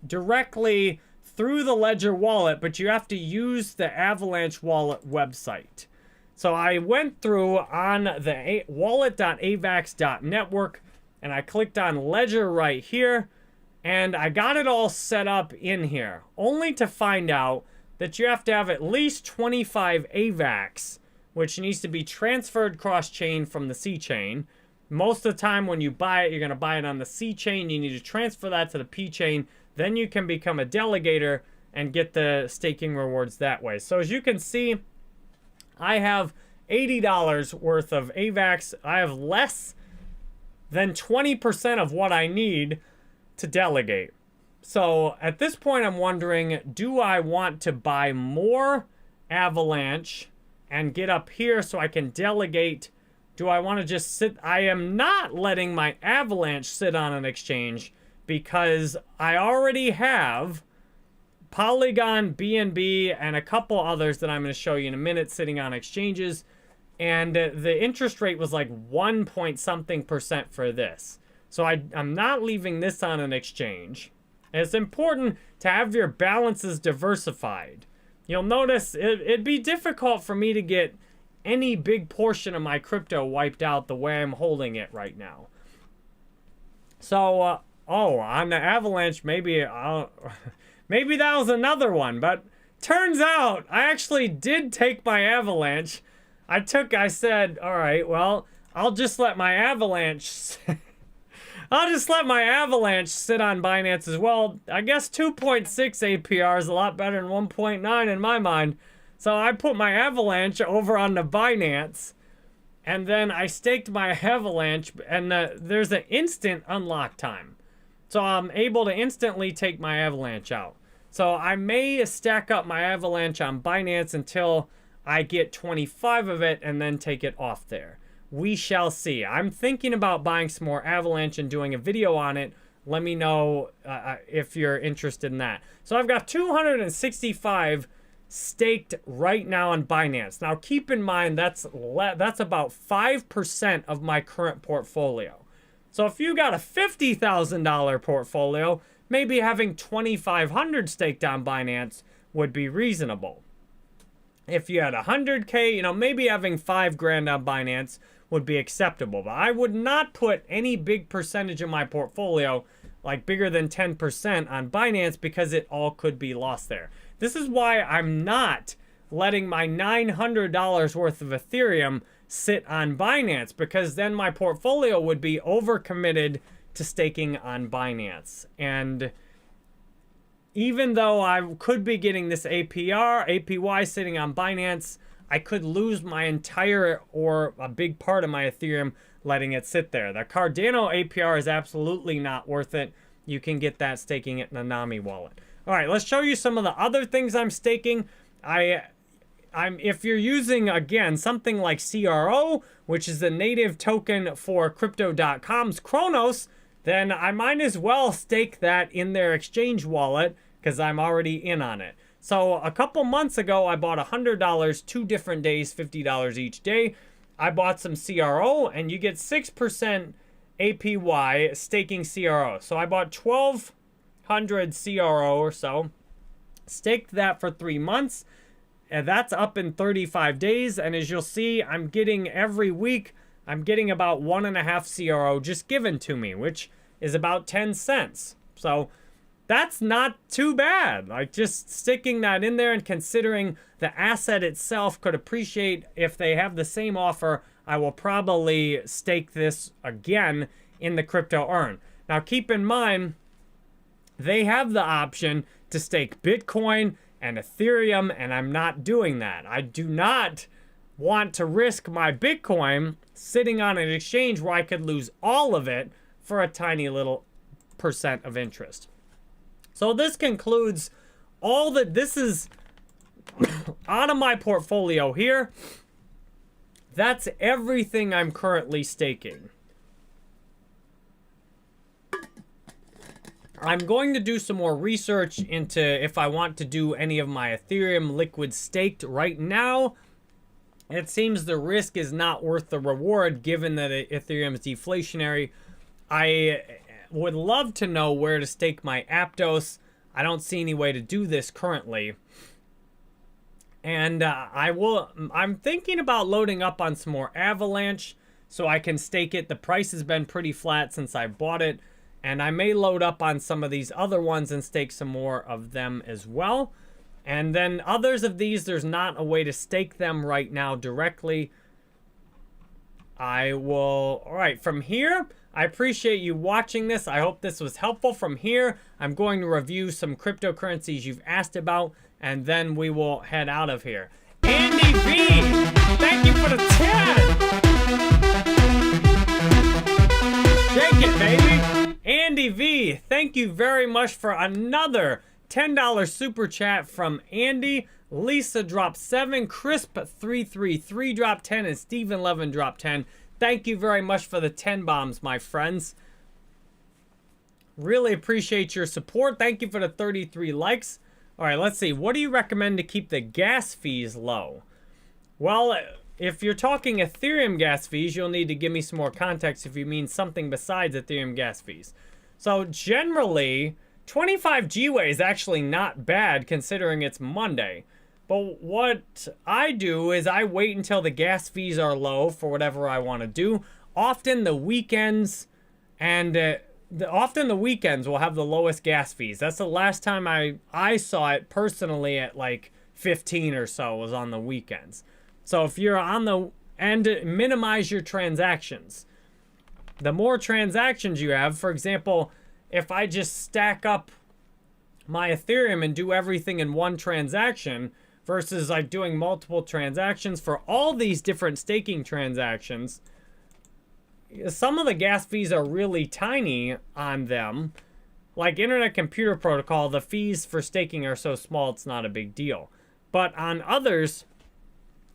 directly through the Ledger wallet, but you have to use the Avalanche wallet website. So I went through on the wallet.avax.network, and I clicked on Ledger right here, and I got it all set up in here, only to find out that you have to have at least 25 AVAX, which needs to be transferred cross-chain from the C chain. Most of the time when you buy it, you're going to buy it on the C chain. You need to transfer that to the P chain. Then you can become a delegator and get the staking rewards that way. So as you can see, I have $80 worth of AVAX. I have less than 20% of what I need to delegate. So at this point, I'm wondering, do I want to buy more Avalanche and get up here so I can delegate? Do I want to just sit? I am not letting my Avalanche sit on an exchange because I already have Polygon, BNB, and a couple others that I'm going to show you in a minute sitting on exchanges. And the interest rate was like 1 point something % for this. So I'm not leaving this on an exchange. And it's important to have your balances diversified. You'll notice it'd be difficult for me to get any big portion of my crypto wiped out the way I'm holding it right now. So, on the Avalanche, maybe that was another one. But turns out I actually did take my Avalanche. I said, all right, well, I'll just let my Avalanche I'll just let my Avalanche sit on Binance as well. I guess 2.6 APR is a lot better than 1.9 in my mind. So I put my Avalanche over on the Binance, and then I staked my Avalanche, and there's an instant unlock time. So I'm able to instantly take my Avalanche out. So I may stack up my Avalanche on Binance until I get 25 of it and then take it off there. We shall see. I'm thinking about buying some more Avalanche and doing a video on it. Let me know if you're interested in that. So I've got 265 staked right now on Binance. Now keep in mind that's about 5% of my current portfolio. So if you got a $50,000 portfolio, maybe having 2,500 staked on Binance would be reasonable. If you had 100K, maybe having $5,000 on Binance would be acceptable. But I would not put any big percentage of my portfolio, like bigger than 10%, on Binance because it all could be lost there. This is why I'm not letting my $900 worth of Ethereum sit on Binance, because then my portfolio would be overcommitted to staking on Binance. And even though I could be getting this APY sitting on Binance, I could lose my entire or a big part of my Ethereum letting it sit there. The Cardano APR is absolutely not worth it. You can get that staking it in a Nami wallet. All right, let's show you some of the other things I'm staking. if you're using, again, something like CRO, which is the native token for Crypto.com's Kronos, then I might as well stake that in their exchange wallet because I'm already in on it. So a couple months ago, I bought $100, 2 different days, $50 each day. I bought some CRO, and you get 6% APY staking CRO. So I bought 1,200 CRO or so, staked that for 3 months, and that's up in 35 days. And as you'll see, I'm getting every week, I'm getting about 1.5 CRO just given to me, which is about 10 cents. So that's not too bad. Like, just sticking that in there and considering the asset itself could appreciate. If they have the same offer, I will probably stake this again in the crypto earn. Now, keep in mind, they have the option to stake Bitcoin and Ethereum, and I'm not doing that. I do not want to risk my Bitcoin sitting on an exchange where I could lose all of it for a tiny little percent of interest. So this concludes all that this is out of my portfolio here. That's everything I'm currently staking. I'm going to do some more research into if I want to do any of my Ethereum liquid staked right now. It seems the risk is not worth the reward given that Ethereum is deflationary. I would love to know where to stake my Aptos. I don't see any way to do this currently. And I'm thinking about loading up on some more Avalanche so I can stake it. The price has been pretty flat since I bought it. And I may load up on some of these other ones and stake some more of them as well. And then others of these, there's not a way to stake them right now directly. All right, from here, I appreciate you watching this. I hope this was helpful. From here, I'm going to review some cryptocurrencies you've asked about, and then we will head out of here. Andy V, thank you for the 10. Shake it, baby. Andy V, thank you very much for another $10 super chat from Andy. Lisa dropped 7, Crisp333 dropped 10, and Stephen Levin dropped 10. Thank you very much for the 10 bombs, my friends. Really appreciate your support. Thank you for the 33 likes. All right, let's see. What do you recommend to keep the gas fees low? Well, if you're talking Ethereum gas fees, you'll need to give me some more context if you mean something besides Ethereum gas fees. So generally, 25 GWay is actually not bad considering it's Monday. But what I do is I wait until the gas fees are low for whatever I want to do. Often the weekends the weekends will have the lowest gas fees. That's the last time I saw it personally at like 15 or so was on the weekends. So if you're on the and minimize your transactions. The more transactions you have, for example, if I just stack up my Ethereum and do everything in one transaction versus like doing multiple transactions for all these different staking transactions, some of the gas fees are really tiny on them. Like Internet Computer Protocol, the fees for staking are so small it's not a big deal. But on others,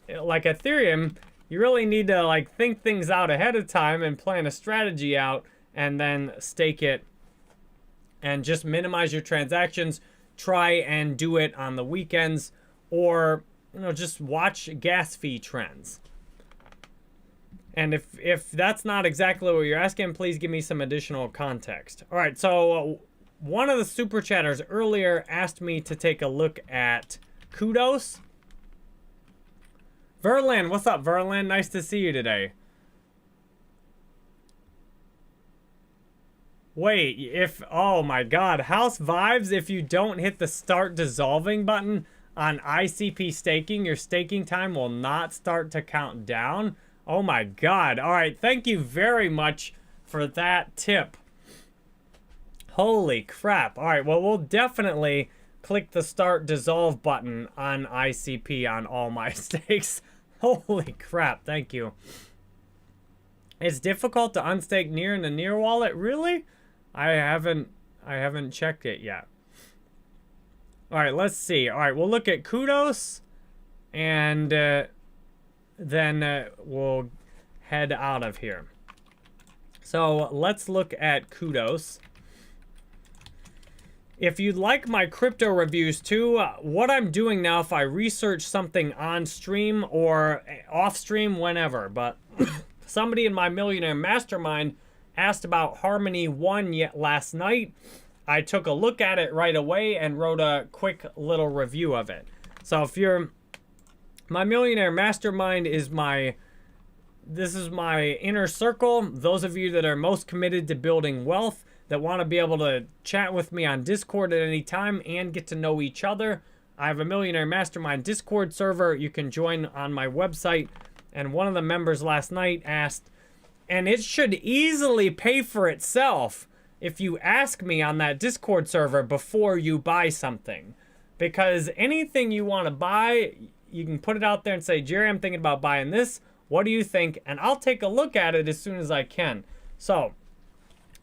like Ethereum, you really need to like think things out ahead of time and plan a strategy out and then stake it and just minimize your transactions. Try and do it on the weekends or, just watch gas fee trends. And if that's not exactly what you're asking, please give me some additional context. All right, so one of the super chatters earlier asked me to take a look at Kudos. Verlin, what's up, Verlin? Nice to see you today. Wait, oh my God, House Vibes, if you don't hit the start dissolving button on ICP staking, your staking time will not start to count down. Oh my God. All right, thank you very much for that tip. Holy crap. All right, well, we'll definitely click the start dissolve button on ICP on all my stakes. Holy crap, thank you. It's difficult to unstake Near in the Near wallet, really? I haven't checked it yet. All right, let's see. All right, we'll look at Kudos, and then we'll head out of here. So let's look at Kudos. If you'd like my crypto reviews too, what I'm doing now, if I research something on stream or off stream, whenever, but somebody in my Millionaire Mastermind asked about Harmony One yet last night. I took a look at it right away and wrote a quick little review of it. So if you're, my Millionaire Mastermind is this is my inner circle. Those of you that are most committed to building wealth, that want to be able to chat with me on Discord at any time and get to know each other. I have a Millionaire Mastermind Discord server. You can join on my website. And one of the members last night asked, and it should easily pay for itself if you ask me on that Discord server before you buy something. Because anything you want to buy, you can put it out there and say, Jerry, I'm thinking about buying this. What do you think? And I'll take a look at it as soon as I can. So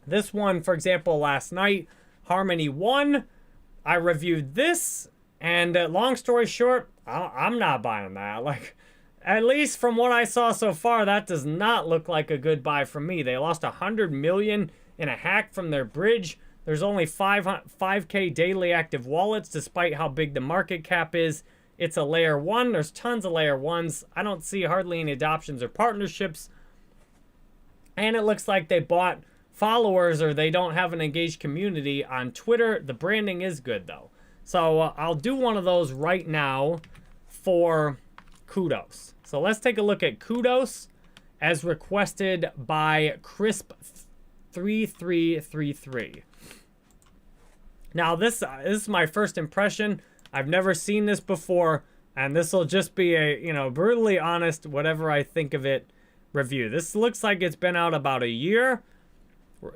this one, for example, last night, Harmony One, I reviewed this, and long story short, I'm not buying that. Like, at least from what I saw so far, that does not look like a good buy for me. They lost 100 million in a hack from their bridge. There's only 5K daily active wallets, despite how big the market cap is. It's a layer one. There's tons of layer ones. I don't see hardly any adoptions or partnerships. And it looks like they bought followers, or they don't have an engaged community on Twitter. The branding is good though. So I'll do one of those right now for Kudos. So let's take a look at Kudos as requested by Crisp3333. Now this is my first impression. I've never seen this before, and this will just be a, brutally honest, whatever I think of it review. This looks like it's been out about a year.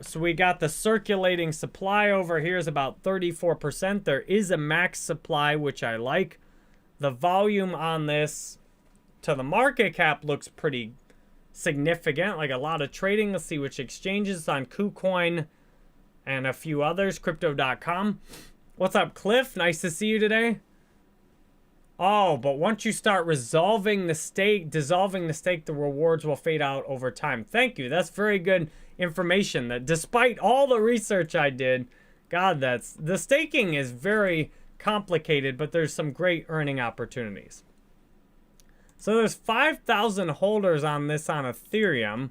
So we got the circulating supply over here is about 34%. There is a max supply, which I like. The volume on this to the market cap looks pretty significant, like a lot of trading. Let's see which exchanges on KuCoin and a few others, crypto.com. What's up, Cliff? Nice to see you today. Oh, but once you start dissolving the stake, the rewards will fade out over time. Thank you. That's very good information. That despite all the research I did, God, the staking is very complicated, but there's some great earning opportunities. So there's 5,000 holders on this on Ethereum.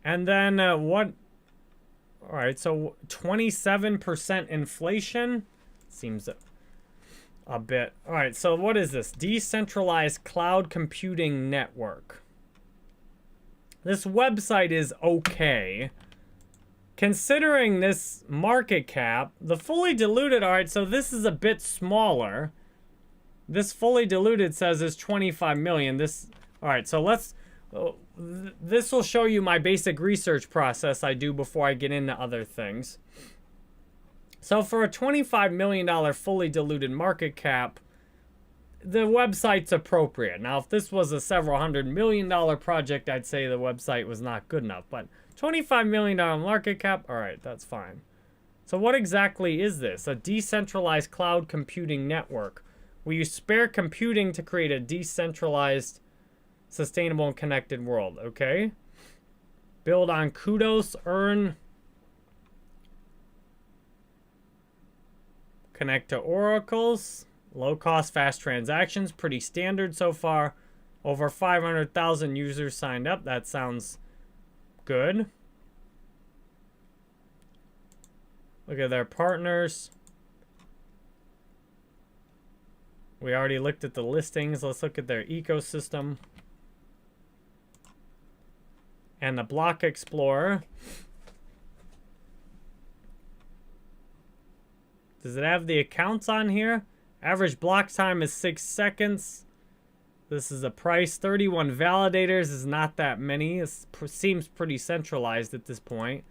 And then what? All right, so 27% inflation seems a bit. All right, so what is this? Decentralized Cloud Computing Network. This website is okay. Considering this market cap, the fully diluted, all right, so this is a bit smaller. This fully diluted says is 25 million. All right, so this will show you my basic research process I do before I get into other things. So for a $25 million fully diluted market cap, the website's appropriate. Now, if this was a several $100 million project, I'd say the website was not good enough. But $25 million market cap, all right, that's fine. So what exactly is this? A decentralized cloud computing network. We use spare computing to create a decentralized, sustainable, and connected world. Okay. Build on Kudos, earn. Connect to oracles. Low cost, fast transactions. Pretty standard so far. Over 500,000 users signed up. That sounds good. Look at their partners. We already looked at the listings. Let's look at their ecosystem. And the block explorer. Does it have the accounts on here? Average block time is 6 seconds. This is a price. 31 validators is not that many. It seems pretty centralized at this point.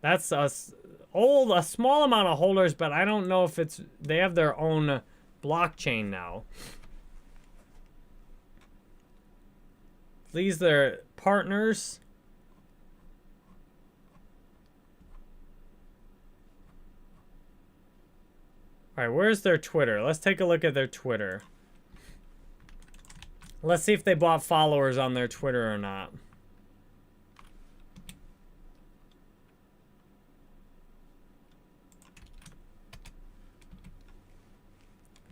That's a small amount of holders, but I don't know if they have their own blockchain now. These are partners. All right, where's their Twitter? Let's take a look at their Twitter. Let's see if they bought followers on their Twitter or not.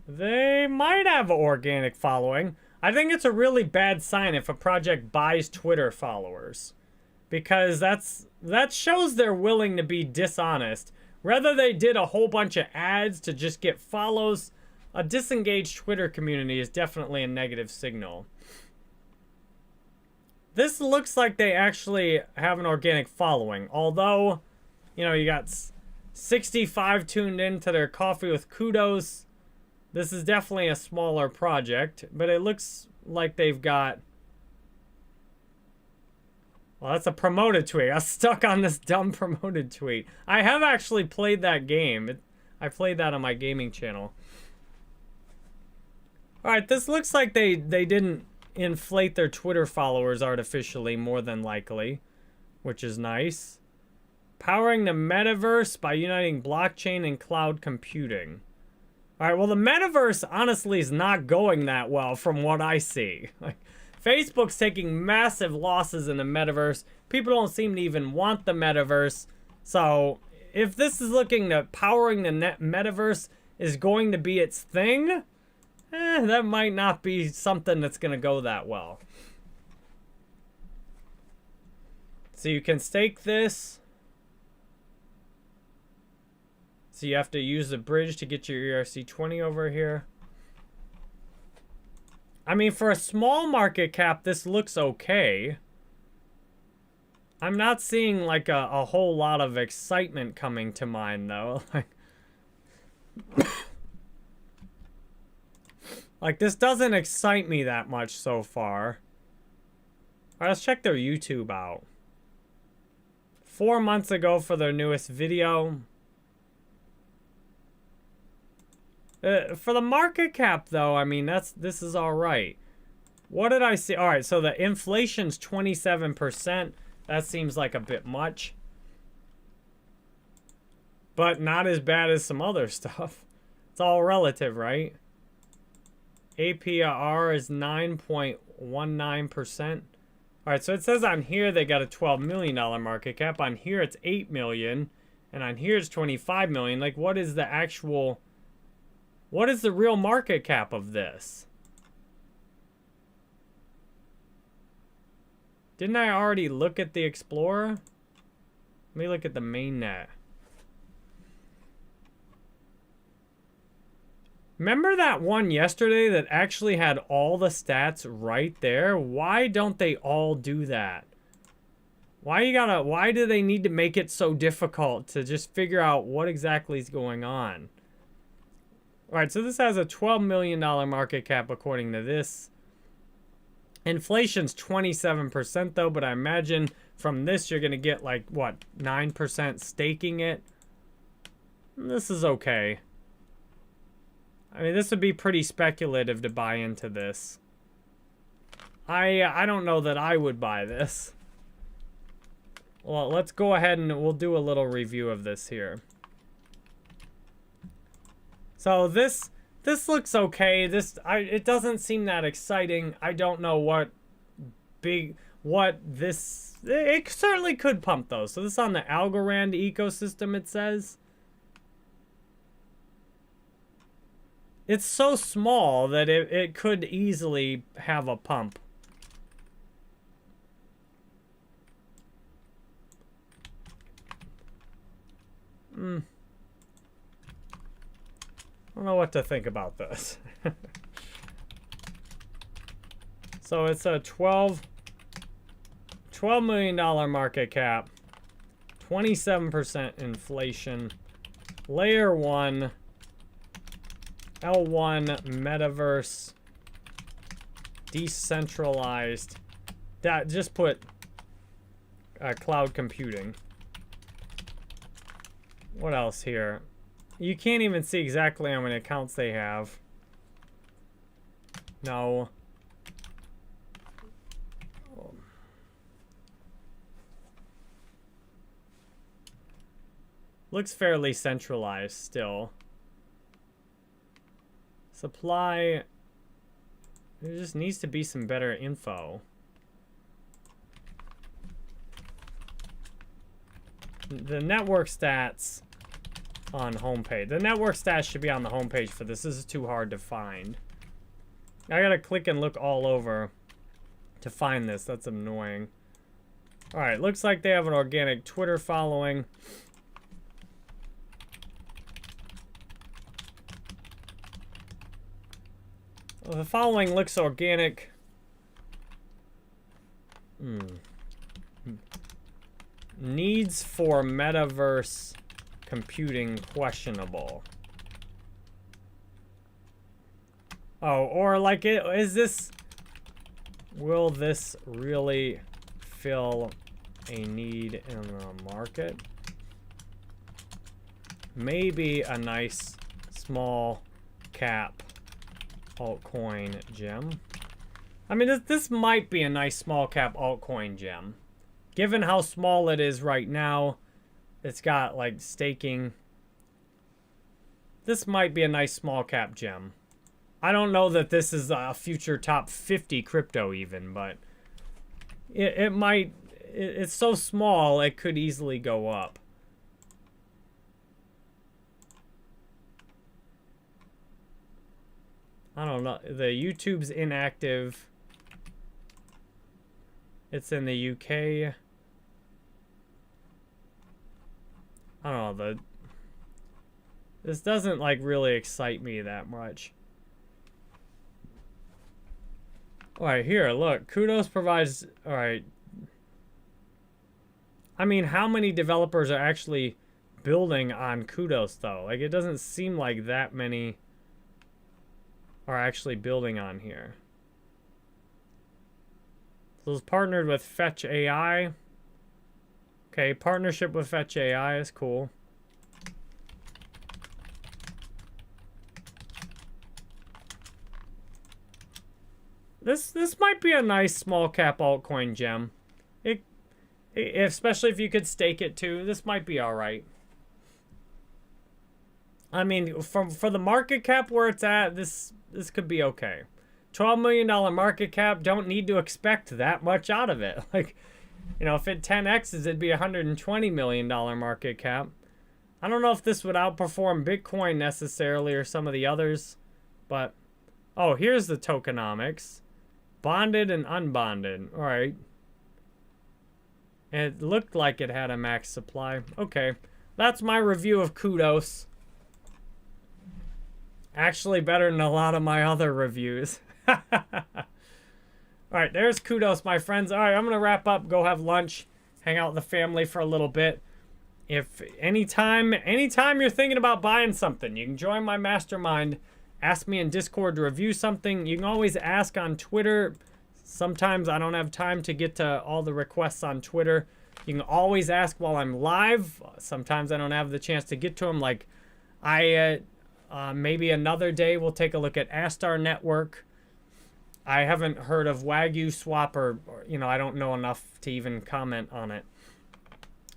They might have organic following. I think it's a really bad sign if a project buys Twitter followers, because that shows they're willing to be dishonest. Whether they did a whole bunch of ads to just get follows, a disengaged Twitter community is definitely a negative signal. This looks like they actually have an organic following, although, you know, you got 65 tuned into their Coffee with Kudos. This is definitely a smaller project, but it looks like they've got... Well, that's a promoted tweet. I was stuck on this dumb promoted tweet. I have actually played that game. I played that on my gaming channel. Alright, this looks like they didn't inflate their Twitter followers artificially, more than likely, which is nice. Powering the metaverse by uniting blockchain and cloud computing. Alright, well, the metaverse honestly is not going that well from what I see. Like, Facebook's taking massive losses in the metaverse. People don't seem to even want the metaverse. So, if this is looking to powering the metaverse is going to be its thing, that might not be something that's going to go that well. So you can stake this. So you have to use the bridge to get your ERC20 over here. I mean, for a small market cap, this looks okay. I'm not seeing like a whole lot of excitement coming to mind, though. Like, this doesn't excite me that much so far. All right, let's check their YouTube out. 4 months ago for their newest video. For the market cap, though, I mean, this is all right. What did I see? All right, so the inflation's 27%. That seems like a bit much. But not as bad as some other stuff. It's all relative, right? APR is 9.19%. All right, so it says on here they got a $12 million market cap. On here it's $8 million. And on here it's $25 million. Like, what is the actual... What is the real market cap of this? Didn't I already look at the Explorer? Let me look at the mainnet. Remember that one yesterday that actually had all the stats right there? Why don't they all do that? Why do they need to make it so difficult to just figure out what exactly is going on? All right, so this has a $12 million market cap according to this. Inflation's 27% though, but I imagine from this you're going to get like, what, 9% staking it? This is okay. I mean, this would be pretty speculative to buy into this. I don't know that I would buy this. Well, let's go ahead and we'll do a little review of this here. So this looks okay. It doesn't seem that exciting. I don't know it certainly could pump though. So this is on the Algorand ecosystem, it says. It's so small that it could easily have a pump. I don't know what to think about this. So it's a $12 million market cap, 27% inflation, layer 1, L1 metaverse, decentralized. That just put cloud computing. What else here? You can't even see exactly how many accounts they have. No. Looks fairly centralized still. Supply. There just needs to be some better info. The network stats on homepage. The network stats should be on the homepage for this. This is too hard to find. I gotta click and look all over to find this. That's annoying. Alright, looks like they have an organic Twitter following. Well, the following looks organic. Needs for metaverse computing questionable. Oh, or like is this... Will this really fill a need in the market? Maybe a nice small cap altcoin gem. I mean, this might be a nice small cap altcoin gem. Given how small it is right now, it's got like staking. This might be a nice small cap gem. I don't know that this is a future top 50 crypto even, but it might, it's so small it could easily go up. I don't know. The YouTube's inactive. It's in the UK. I don't know. This doesn't like really excite me that much. All right, here, look. Kudos provides. All right. I mean, how many developers are actually building on Kudos though? Like, it doesn't seem like that many are actually building on here. So it's partnered with Fetch AI. Okay, partnership with Fetch AI is cool. This might be a nice small cap altcoin gem. Especially if you could stake it too. This might be all right. I mean, for the market cap where it's at, this could be okay. $12 million market cap, don't need to expect that much out of it. Like, you know, if it 10x's, it'd be a $120 million market cap. I don't know if this would outperform Bitcoin necessarily or some of the others, but, oh, here's the tokenomics. Bonded and unbonded. All right. And it looked like it had a max supply. Okay. That's my review of Kudos. Actually better than a lot of my other reviews. Alright, there's Kudos, my friends. Alright, I'm going to wrap up, go have lunch, hang out with the family for a little bit. If anytime you're thinking about buying something, you can join my mastermind. Ask me in Discord to review something. You can always ask on Twitter. Sometimes I don't have time to get to all the requests on Twitter. You can always ask while I'm live. Sometimes I don't have the chance to get to them. Like, maybe another day we'll take a look at Astar Network. I haven't heard of Wagyu Swap or, you know, I don't know enough to even comment on it.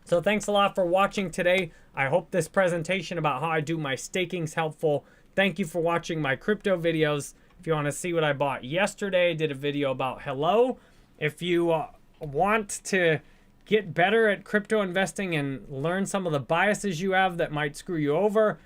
So thanks a lot for watching today. I hope this presentation about how I do my staking is helpful. Thank you for watching my crypto videos. If you want to see what I bought yesterday, I did a video about Hello. If you want to get better at crypto investing and learn some of the biases you have that might screw you over,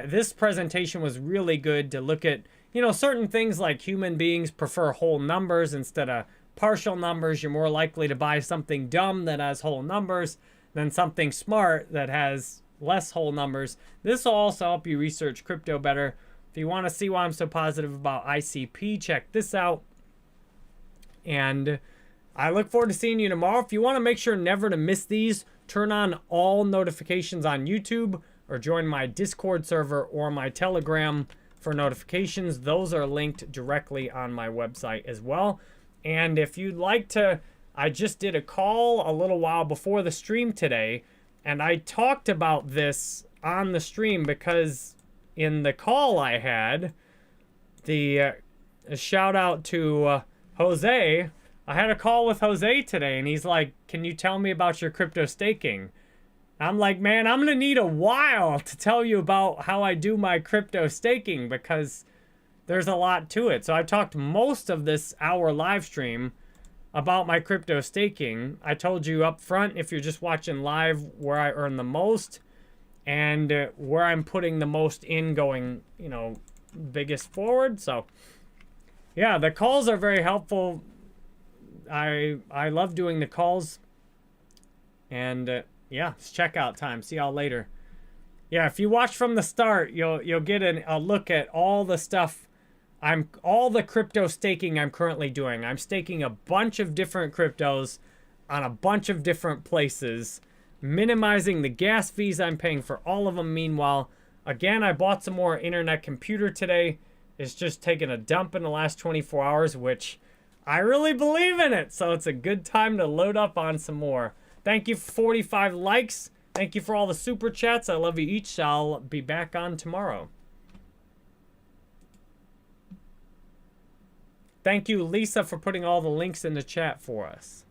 this presentation was really good to look at, you know, certain things like human beings prefer whole numbers instead of partial numbers. You're more likely to buy something dumb that has whole numbers than something smart that has less whole numbers. This will also help you research crypto better. If you want to see why I'm so positive about ICP, check this out. And I look forward to seeing you tomorrow. If you want to make sure never to miss these, turn on all notifications on YouTube or join my Discord server or my Telegram for notifications. Those are linked directly on my website as well. And if you'd like to, I just did a call a little while before the stream today, and I talked about this on the stream because in the call I had, the shout out to Jose. I had a call with Jose today, and he's like, can you tell me about your crypto staking? I'm like, man, I'm going to need a while to tell you about how I do my crypto staking because there's a lot to it. So I've talked most of this hour live stream about my crypto staking. I told you up front, if you're just watching live, where I earn the most and where I'm putting the most in going, you know, biggest forward. So yeah, the calls are very helpful. I love doing the calls. And yeah, it's checkout time. See y'all later. Yeah, if you watch from the start, you'll get a look at all the stuff. All the crypto staking I'm currently doing. I'm staking a bunch of different cryptos on a bunch of different places, minimizing the gas fees I'm paying for all of them. Meanwhile, again, I bought some more internet computer today. It's just taken a dump in the last 24 hours, which I really believe in it. So it's a good time to load up on some more. Thank you for 45 likes. Thank you for all the super chats. I love you each. I'll be back on tomorrow. Thank you, Lisa, for putting all the links in the chat for us.